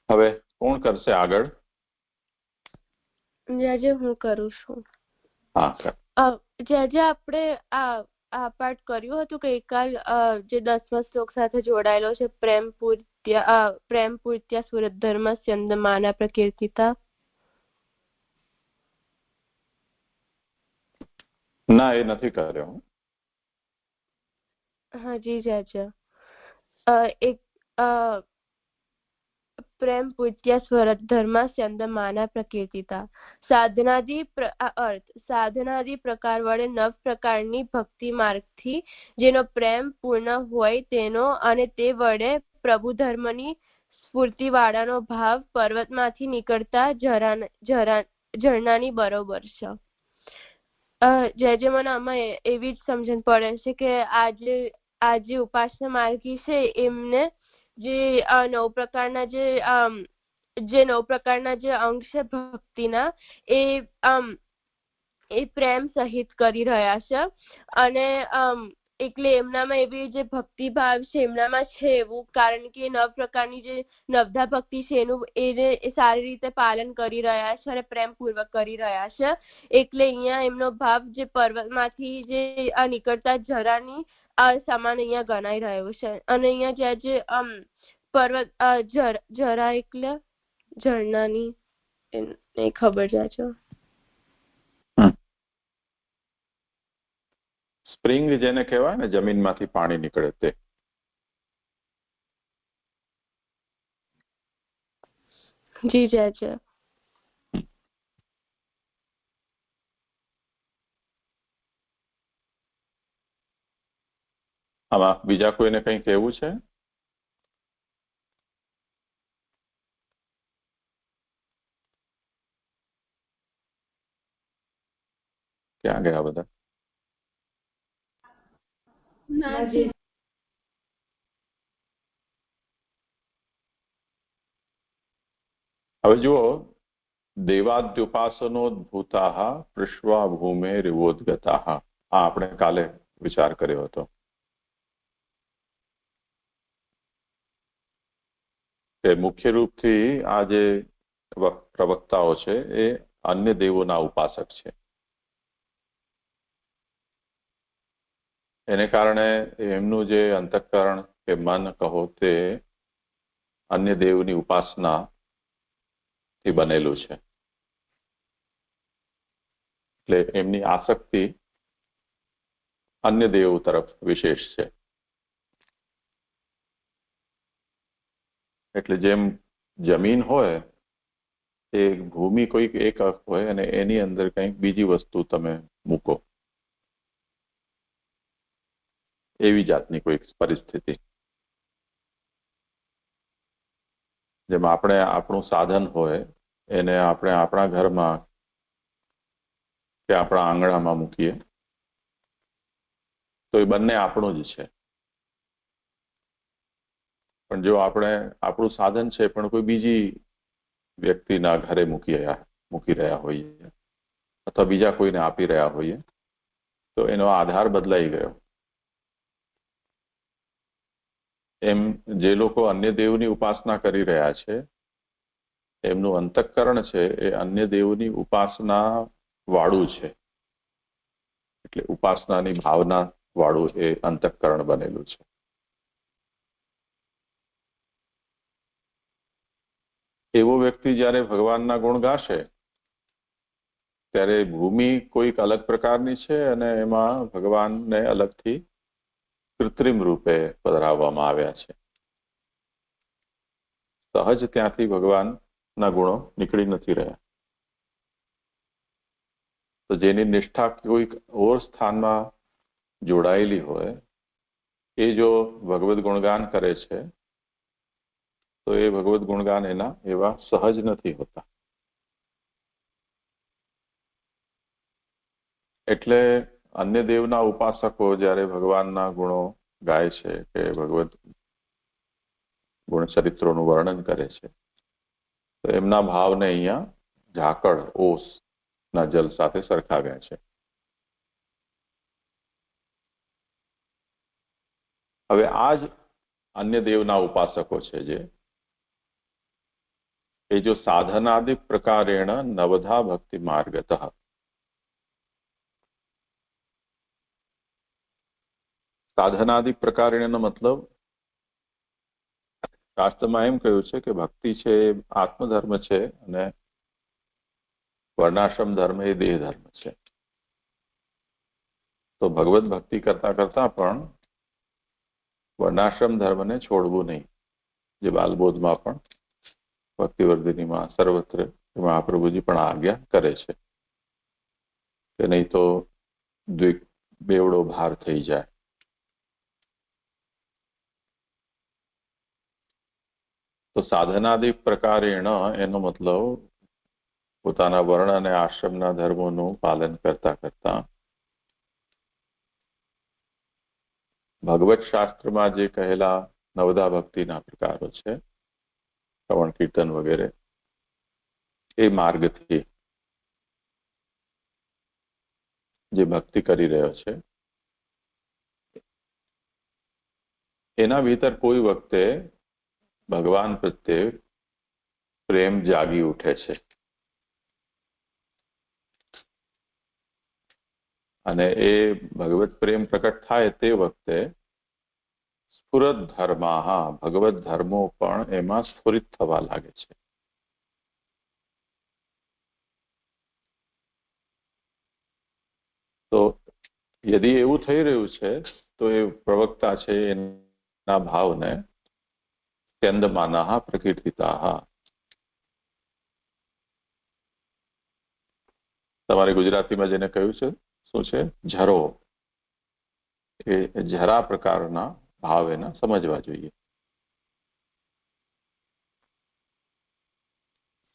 Speaker 3: હવે કોણ કરશે આગળ?
Speaker 4: જાજે હું કરું છું.
Speaker 3: હા,
Speaker 4: જાજે આપણે આ પાઠ કર્યું હતું ગઈકાલ જે 10મા શ્લોક સાથે જોડાયેલો છે, પ્રેમ પૂર્ત્યા સુરત ધર્મ સ્યંદમાના પ્રકીર્તિતા.
Speaker 3: ના, એ નથી કર્યો.
Speaker 4: હાજી જાજા. એક પ્રેમ પૂજ્ય સ્વરત ધર્મ સ્યંદમાના પ્રકીર્તિતા. સાધનાદી પ્રકાર વડે 9 પ્રકારની ભક્તિ માર્ગથી જેનો પ્રેમ પૂર્ણ હોય તેનો અને તે વડે પ્રભુ ધર્મની સ્ફૂર્તિવાળાનો ભાવ પર્વતમાંથી નીકળતા ઝરણાની બરોબર છે. જે મને આમાં એવી જ સમજણ પડે છે કે આ જે ઉપાસના માર્ગી છે એમને જે 9 પ્રકારના જે અંગ છે ભક્તિના એ પ્રેમ સહિત કરી રહ્યા છે. અને એટલે એમનામાં એવી જે ભક્તિ ભાવ છે એમનામાં છે એવું, કારણ કે 9 પ્રકારની જે નવધા ભક્તિ છે એને સારી રીતે પાલન કરી રહ્યા છે અને પ્રેમપૂર્વક કરી રહ્યા છે. એટલે અહીંયા એમનો ભાવ જે પર્વતમાંથી જે નીકળતા ઝરાની સમાન અહીંયા ગણાઈ રહ્યો છે. અને અહીંયા જ્યાં જે પર્વત ઝરા એટલે ઝરણાની નહીં ખબર જાજો.
Speaker 3: સ્પ્રિંગ જેને કહેવાય ને જમીનમાંથી પાણી નીકળે તે.
Speaker 4: જી જાજો.
Speaker 3: આમાં બીજા કોઈને કંઈ કહેવું છે? ક્યાં ગયા બધા? હવે જુઓ, દેવાદ્યુપાસનોદ્ભૂતાઃ પૃષ્વા ભૂમેરિવોદ્ગતાઃ, આ આપણે કાલે વિચાર કર્યો હતો કે મુખ્ય રૂપથી આ જે પ્રવક્તાઓ છે એ અન્ય દેવોના ઉપાસક છે. એને કારણે એમનું જે અંતઃકરણ કે મન કહો તે અન્ય દેવની ઉપાસના થી બનેલું છે. એટલે એમની આસક્તિ અન્ય દેવો તરફ વિશેષ છે. એટલે જેમ જમીન હોય એ ભૂમિ કોઈક એક હોય અને એની અંદર કંઈક બીજી વસ્તુ તમે મૂકો, એવી જાતની કોઈક પરિસ્થિતિ. જેમ આપણે આપણું સાધન હોય એને આપણે આપણા ઘરમાં કે આપણા આંગણામાં મૂકીએ તો એ બંને આપણું જ છે. પણ જો આપણે આપણું સાધન છે પણ કોઈ બીજી વ્યક્તિના ઘરે મૂકી રહ્યા હોઈએ અથવા બીજા કોઈને આપી રહ્યા હોઈએ તો એનો આધાર બદલાઈ ગયો. એમ જે લોકો અન્ય દેવની ઉપાસના કરી રહ્યા છે એમનું અંતઃકરણ છે એ અન્ય દેવની ઉપાસના વાળું છે. એટલે ઉપાસનાની ભાવના વાળું એ અંતઃકરણ બનેલું છે. એવો વ્યક્તિ જ્યારે ભગવાનના ગુણ ગાશે ત્યારે ભૂમિ કોઈક અલગ પ્રકારની છે અને એમાં ભગવાનને અલગથી કૃત્રિમ રૂપે પધરાવવામાં આવ્યા છે. સહજ ત્યાંથી ભગવાનના ગુણો નીકળી નથી રહ્યા. તો જેની નિષ્ઠા કોઈક ઓર સ્થાનમાં જોડાયેલી હોય એ જો ભગવદ ગુણગાન કરે છે તો એ ભગવદ ગુણગાન એના એવા સહજ નથી હોતા. એટલે અન્ય દેવના ઉપાસકો જ્યારે ભગવાનના ગુણો ગાય છે કે ભગવદ ગુણ ચરિત્રોનું વર્ણન કરે છે તો એમના ભાવને અહીંયા ઝાકળ ઓસના જલ સાથે સરખાવ્યા છે. હવે આ જ અન્ય દેવના ઉપાસકો છે જે એ જો સાધનાદિ પ્રકારેણ નવધા ભક્તિ માર્ગતઃ, સાધનાદિ પ્રકારેણનો મતલબ શાસ્ત્રમાં એમ કહ્યું છે કે ભક્તિ છે એ આત્મધર્મ છે અને વર્ણાશ્રમ ધર્મ એ દેહ ધર્મ છે. તો ભગવત ભક્તિ કરતા કરતા પણ વર્ણાશ્રમ ધર્મને છોડવું નહીં. જે બાલબોધમાં પણ ભક્તિવર્ધિનીમાં સર્વત્ર મહાપ્રભુજી પણ આજ્ઞા કરે છે કે નહીં તો બેવડો ભાર થઈ જાય. તો સાધનાદિ પ્રકારેણ એનો મતલબ પોતાના વર્ણ અને આશ્રમના ધર્મોનું પાલન કરતા કરતા ભગવત શાસ્ત્રમાં જે કહેલા નવધા ભક્તિના પ્રકારો છે, શ્રવણ કીર્તન વગેરે, એ માર્ગથી જે ભક્તિ કરી રહ્યો છે એના ભીતર કોઈ વખતે ભગવાન પ્રત્યે પ્રેમ જાગી ઉઠે છે અને એ ભગવત પ્રેમ પ્રકટ થાય તે વખતે સ્ફુરદ ધર્મા, ભગવત ધર્મો પણ એમાં સ્ફુરિત થવા લાગે છે. તો યદિ એવું થઈ રહ્યું છે તો એ પ્રવક્તા છે એના ભાવને સ્કંદમાનાઃ પ્રકીર્તિતાઃ. તમારે ગુજરાતીમાં જેને કહ્યું છે શું છે? ઝરો. એ જરા પ્રકારના ભાવ એના સમજવા જોઈએ.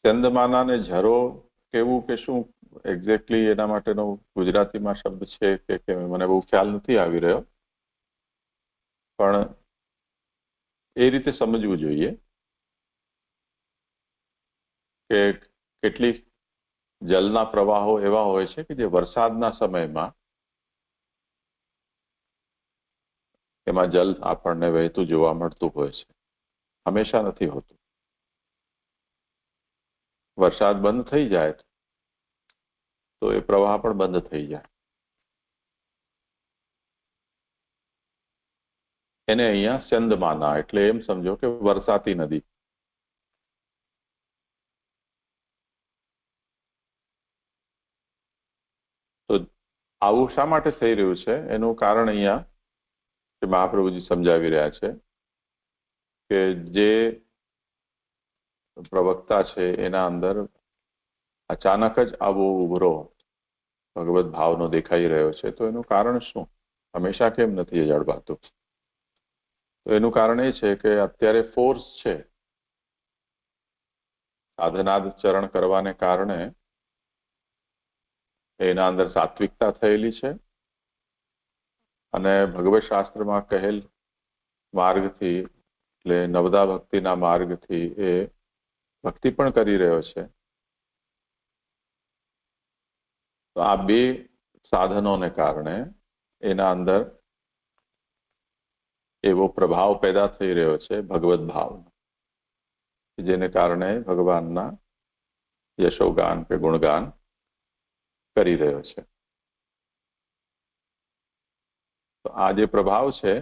Speaker 3: ચંદમાના ને ઝરો કેવું કે શું એક્ઝેક્ટલી એના માટેનો ગુજરાતીમાં શબ્દ છે કે મને બહુ ખ્યાલ નથી આવી રહ્યો, પણ એ રીતે સમજવું જોઈએ કે કેટલીક જલના પ્રવાહો એવા હોય છે કે જે વરસાદના સમયમાં એમાં જલ આપણને વહેતું જોવા મળતું હોય છે, હંમેશા નથી હોતું. વરસાદ બંધ થઈ જાય તો એ પ્રવાહ પણ બંધ થઈ જાય. એને અહીંયા સ્યંદમાના એટલે એમ સમજો કે વરસાતી નદી. તો આવું શા માટે થઈ રહ્યું છે એનું કારણ અહીંયા મહાપ્રભુજી સમજાવી રહ્યા છે કે જે પ્રવક્તા છે એના અંદર અચાનક જ આવો ઉભરો ભગવત ભાવનો દેખાઈ રહ્યો છે. તો એનું કારણ શું? હંમેશા કેમ નથી જળવાતું? તો એનું કારણ એ છે કે અત્યારે ફોર્સ છે, સાધનાચરણ કરવાને કારણે એના અંદર સાત્વિકતા થયેલી છે અને ભગવત શાસ્ત્રમાં કહેલ માર્ગથી એટલે નવદા ભક્તિના માર્ગથી એ ભક્તિ પણ કરી રહ્યો છે. તો આ બે સાધનોને કારણે એના અંદર એવો પ્રભાવ પેદા થઈ રહ્યો છે ભગવત ભાવનો, જેને કારણે ભગવાનના યશોગાન કે ગુણગાન કરી રહ્યો છે. તો આ જે પ્રભાવ છે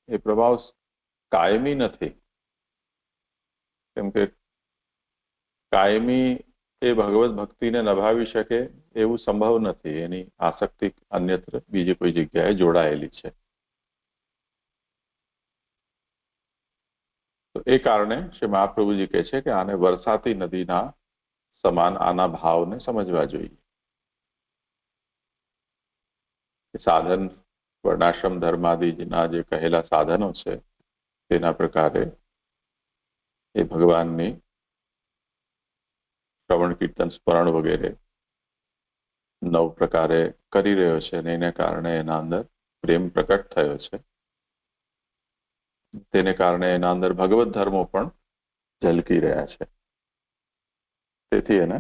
Speaker 3: એ પ્રભાવ કાયમી નથી, કેમ કે કાયમી એ ભગવત ભક્તિને નભાવી શકે એવું સંભવ નથી. એની આસક્તિ અન્યત્ર બીજી કોઈ જગ્યાએ જોડાયેલી છે. તો એ કારણે શ્રી મહાપ્રભુજી કહે છે કે આને વરસાતી નદીના સમાન આના ભાવને સમજવા જોઈએ. સાધન વર્ણાશ્રમ ધર્માદિના જે કહેલા સાધનો છે તેના પ્રકારે એ ભગવાનની શ્રવણ કીર્તન સ્મરણ વગેરે 9 પ્રકારે કરી રહ્યો છે અને એને કારણે એના અંદર પ્રેમ પ્રકટ થયો છે. તેને કારણે એના અંદર ભગવત ધર્મો પણ ઝલકી રહ્યા છે. તેથી એને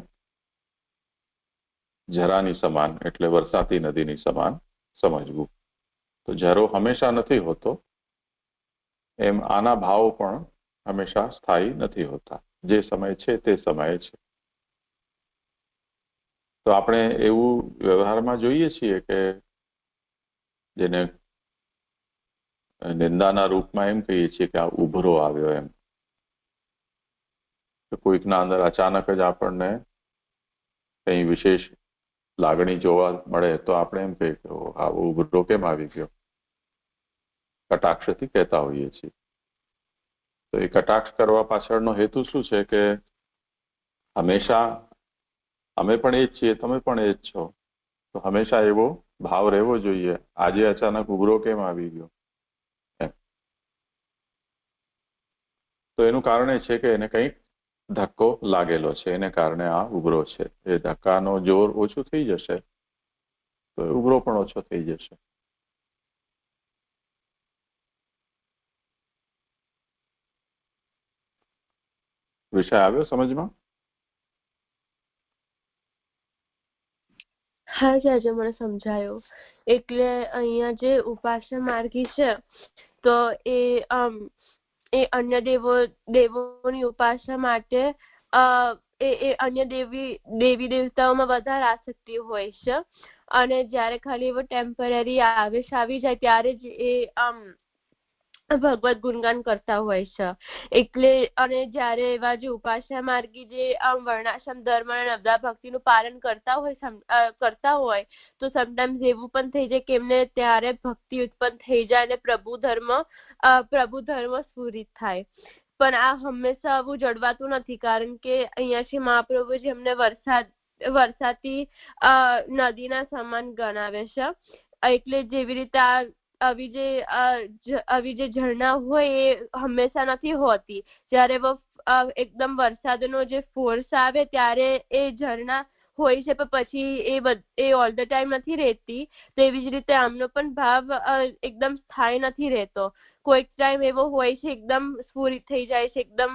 Speaker 3: જરાની સમાન એટલે વરસાતી નદીની સમાન સમજવું. તો ઝરો હંમેશા નથી હોતો, એમ આના ભાવ પણ હંમેશા સ્થાયી નથી હોતા. જે સમય છે તે સમયે છે. તો આપણે એવું વ્યવહારમાં જોઈએ છીએ કે જેને નિંદાના રૂપમાં એમ કહીએ છીએ કે આ ઉભરો આવ્યો એમ. તો કોઈકના અંદર અચાનક જ આપણને કંઈ વિશેષ લાગણી જોવા મળે તો આપણે એમ કહીએ કે આવો ઉભરો કેમ આવી ગયો, કટાક્ષથી કહેતા હોઈએ છીએ. તો એ કટાક્ષ કરવા પાછળનો હેતુ શું છે કે હંમેશા અમે પણ એ જ છીએ, તમે પણ એ જ છો, તો હંમેશા એવો ભાવ રહેવો જોઈએ. આજે અચાનક ઉભરો કેમ આવી ગયો એમ. તો એનું કારણ એ છે કે એને કંઈક ધક્કો લાગેલો છે, એને કારણે આ ઉભરો છે. એ ધક્કાનો જોર ઓછું થઈ જશે તો એ ઉભરો પણ ઓછો થઈ જશે. વિષય આવ્યો સમજમાં?
Speaker 4: હા આજે મને સમજાયો. એટલે અહીંયા જે ઉપાસના માર્ગી છે તો એ અન્ય દેવોની ઉપાસના માટે એ અન્ય દેવી દેવતાઓમાં વધારે આસક્તિ હોય છે અને જ્યારે ખાલી એવો ટેમ્પરરી આવેશ આવી જાય ત્યારે જ એ ભગવત ગુણગાન કરતા હોય છે. એટલે અને જ્યારે એવા જે ઉપાસના માર્ગી જે વર્ણાશ્રમ ધર્મ અને નવદા ભક્તિનું પાલન કરતા હોય તો સમટાઈમ્સ એવું પણ થઈ જાય કે એમને ત્યારે ભક્તિ ઉત્પન્ન થઈ જાય અને પ્રભુ ધર્મ સ્ફુરિત થાય. પણ આ હંમેશા આવું જળવાતું નથી, કારણ કે અહીંયાથી મહાપ્રભુજી અમને વરસાતી નદીના સમાન ગણાવે છે. એટલે જેવી રીતે આવી જે ઝરણા હોય એ હંમેશા નથી હોતી. જ્યારે એકદમ વરસાદનો જે ફોર્સ આવે ત્યારે એ ઝરણા હોય છે, પણ પછી એ ઓલ ધ ટાઈમ નથી રહેતી. તો એવી જ રીતે આમનો પણ ભાવ એકદમ સ્થાયી નથી રહેતો. કોઈક ટાઈમ એવો હોય છે એકદમ સ્ફુરિત થઈ જાય છે એકદમ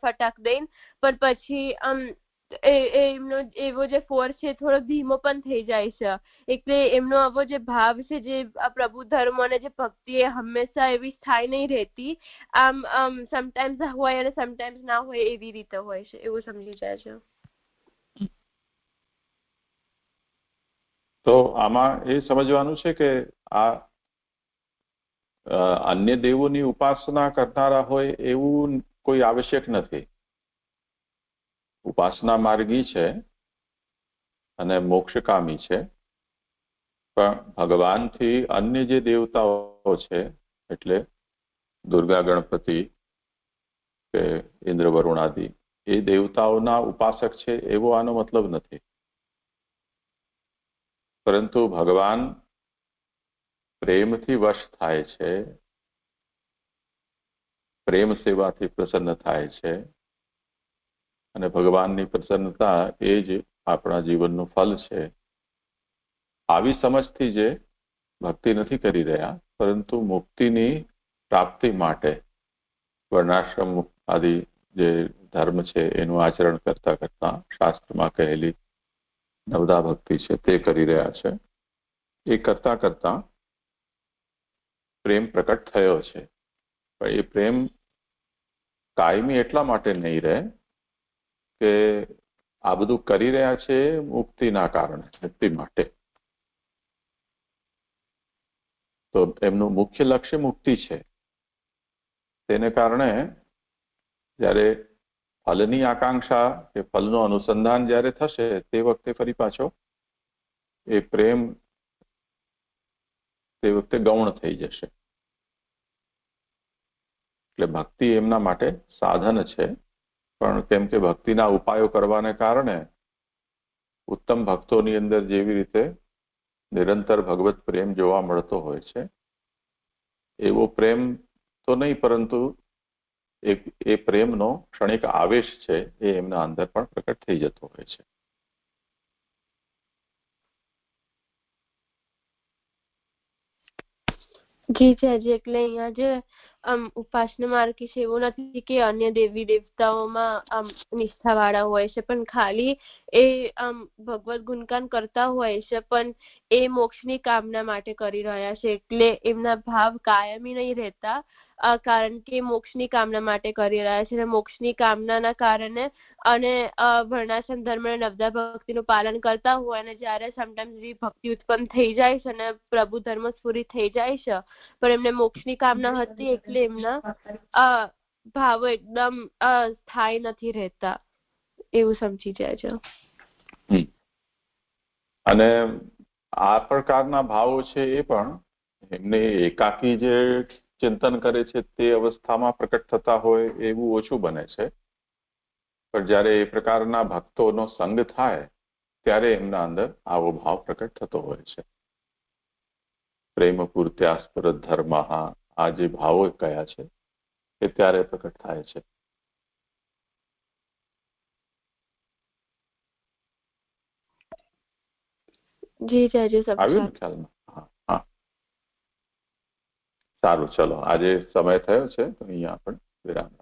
Speaker 4: ફટાક દઈને, પણ પછી એમનો એવો જે ફોર્સ છે થોડો ધીમો પણ થઈ જાય છે. એટલે એમનો આવો જે ભાવ છે, જે પ્રભુ ધર્મ અને જે ભક્તિ એ હંમેશા એવી સ્થાયી નહીં રહેતી. આમ સમટાઈમ્સ હોય અને સમટાઈમ્સ ના હોય એવી રીતે હોય છે, એવું સમજી જાય છે.
Speaker 3: તો આમાં એ સમજવાનું છે કે આ અન્ય દેવોની ઉપાસના કરનારા હોય એવું કોઈ આવશ્યક નથી. ઉપાસના માર્ગી છે અને મોક્ષકામી છે, પણ ભગવાનથી અન્ય જે દેવતાઓ છે, એટલે દુર્ગા, ગણપતિ કે ઇન્દ્ર, વરુણાદિ, એ દેવતાઓના ઉપાસક છે એવો આનો મતલબ નથી. પરંતુ ભગવાન પ્રેમથી વશ થાય છે, પ્રેમ સેવાથી પ્રસન્ન થાય છે, અને ભગવાનની પ્રસન્નતા એ જ આપણા જીવનનું ફલ છે. આવી સમજથી જે ભક્તિ નથી કરી રહ્યા, પરંતુ મુક્તિની પ્રાપ્તિ માટે વર્ણાશ્રમ આદિ જે ધર્મ છે એનું આચરણ કરતા કરતા શાસ્ત્રમાં કહેલી નવદા ભક્તિ છે તે કરી રહ્યા છે. એ કરતા કરતા પ્રેમ પ્રકટ થયો છે. પણ એ પ્રેમ કાયમી એટલા માટે નહીં રહે કે આ બધું કરી રહ્યા છે મુક્તિના કારણે, મુક્તિ માટે. તો એમનું મુખ્ય લક્ષ્ય મુક્તિ છે. તેને કારણે જ્યારે ફલની આકાંક્ષા કે ફલનું અનુસંધાન જ્યારે થશે તે વખતે ફરી પાછો એ પ્રેમ તે વખતે ગૌણ થઈ જશે. એટલે ભક્તિ એમના માટે સાધન છે, પણ કેમ કે ભક્તિના ઉપાયો કરવાને કારણે ઉત્તમ ભક્તોની અંદર જેવી રીતે નિરંતર ભગવત પ્રેમ જોવા મળતો હોય છે, એવો પ્રેમ તો નહીં, પરંતુ એ પ્રેમનો ક્ષણિક આવેશ છે એ એમના અંદર પણ પ્રકટ થઈ જતો હોય છે.
Speaker 4: જી છે. એટલે અહીંયા જે ઉપાસના માર્ગ છે એવું નથી કે અન્ય દેવી દેવતાઓમાં નિષ્ઠા વાળા હોય છે, પણ ખાલી એ ભગવત ગુણગાન કરતા હોય છે, પણ એ મોક્ષની કામના માટે કરી રહ્યા છે. એટલે એમના ભાવ કાયમી નહીં રહેતા, કારણ કે મોક્ષની કામના માટે કરી રહ્યા છે. મોક્ષની કામનાના કારણે અને વર્ણાશ્રમ ધર્મ અને નવદા ભક્તિનું પાલન કરતા હોય, અને જ્યારે સમટાઈમ્સ એવી ભક્તિ ઉત્પન્ન થઈ જાય છે અને પ્રભુ ધર્મ સ્ફુરિત થઈ જાય છે, પણ એમને મોક્ષની કામના હતી એટલે એમના ભાવો એકદમ સ્થાયી નથી રહેતા, એવું સમજી જાય છે.
Speaker 3: અને આ પ્રકારના ભાવો છે એ પણ એમને એકાકી જે ચિંતન કરે છે તે અવસ્થામાં પ્રકટ થતા હોય એવું ઓછું બને છે. પણ જ્યારે એ પ્રકારના ભક્તોનો સંગ થાય ત્યારે એમના અંદર આવો ભાવ પ્રકટ થતો હોય છે. પ્રેમ પૂર્ત્યાસ્પર ધર્મ, આ જે ભાવો કયા છે એ ત્યારે પ્રકટ થાય છે.
Speaker 4: જી જય
Speaker 3: આવ્યું ને ખ્યાલમાં? હા, સારું, ચલો આજે સમય થયો છે તો અહીંયા આપણે વિરામ.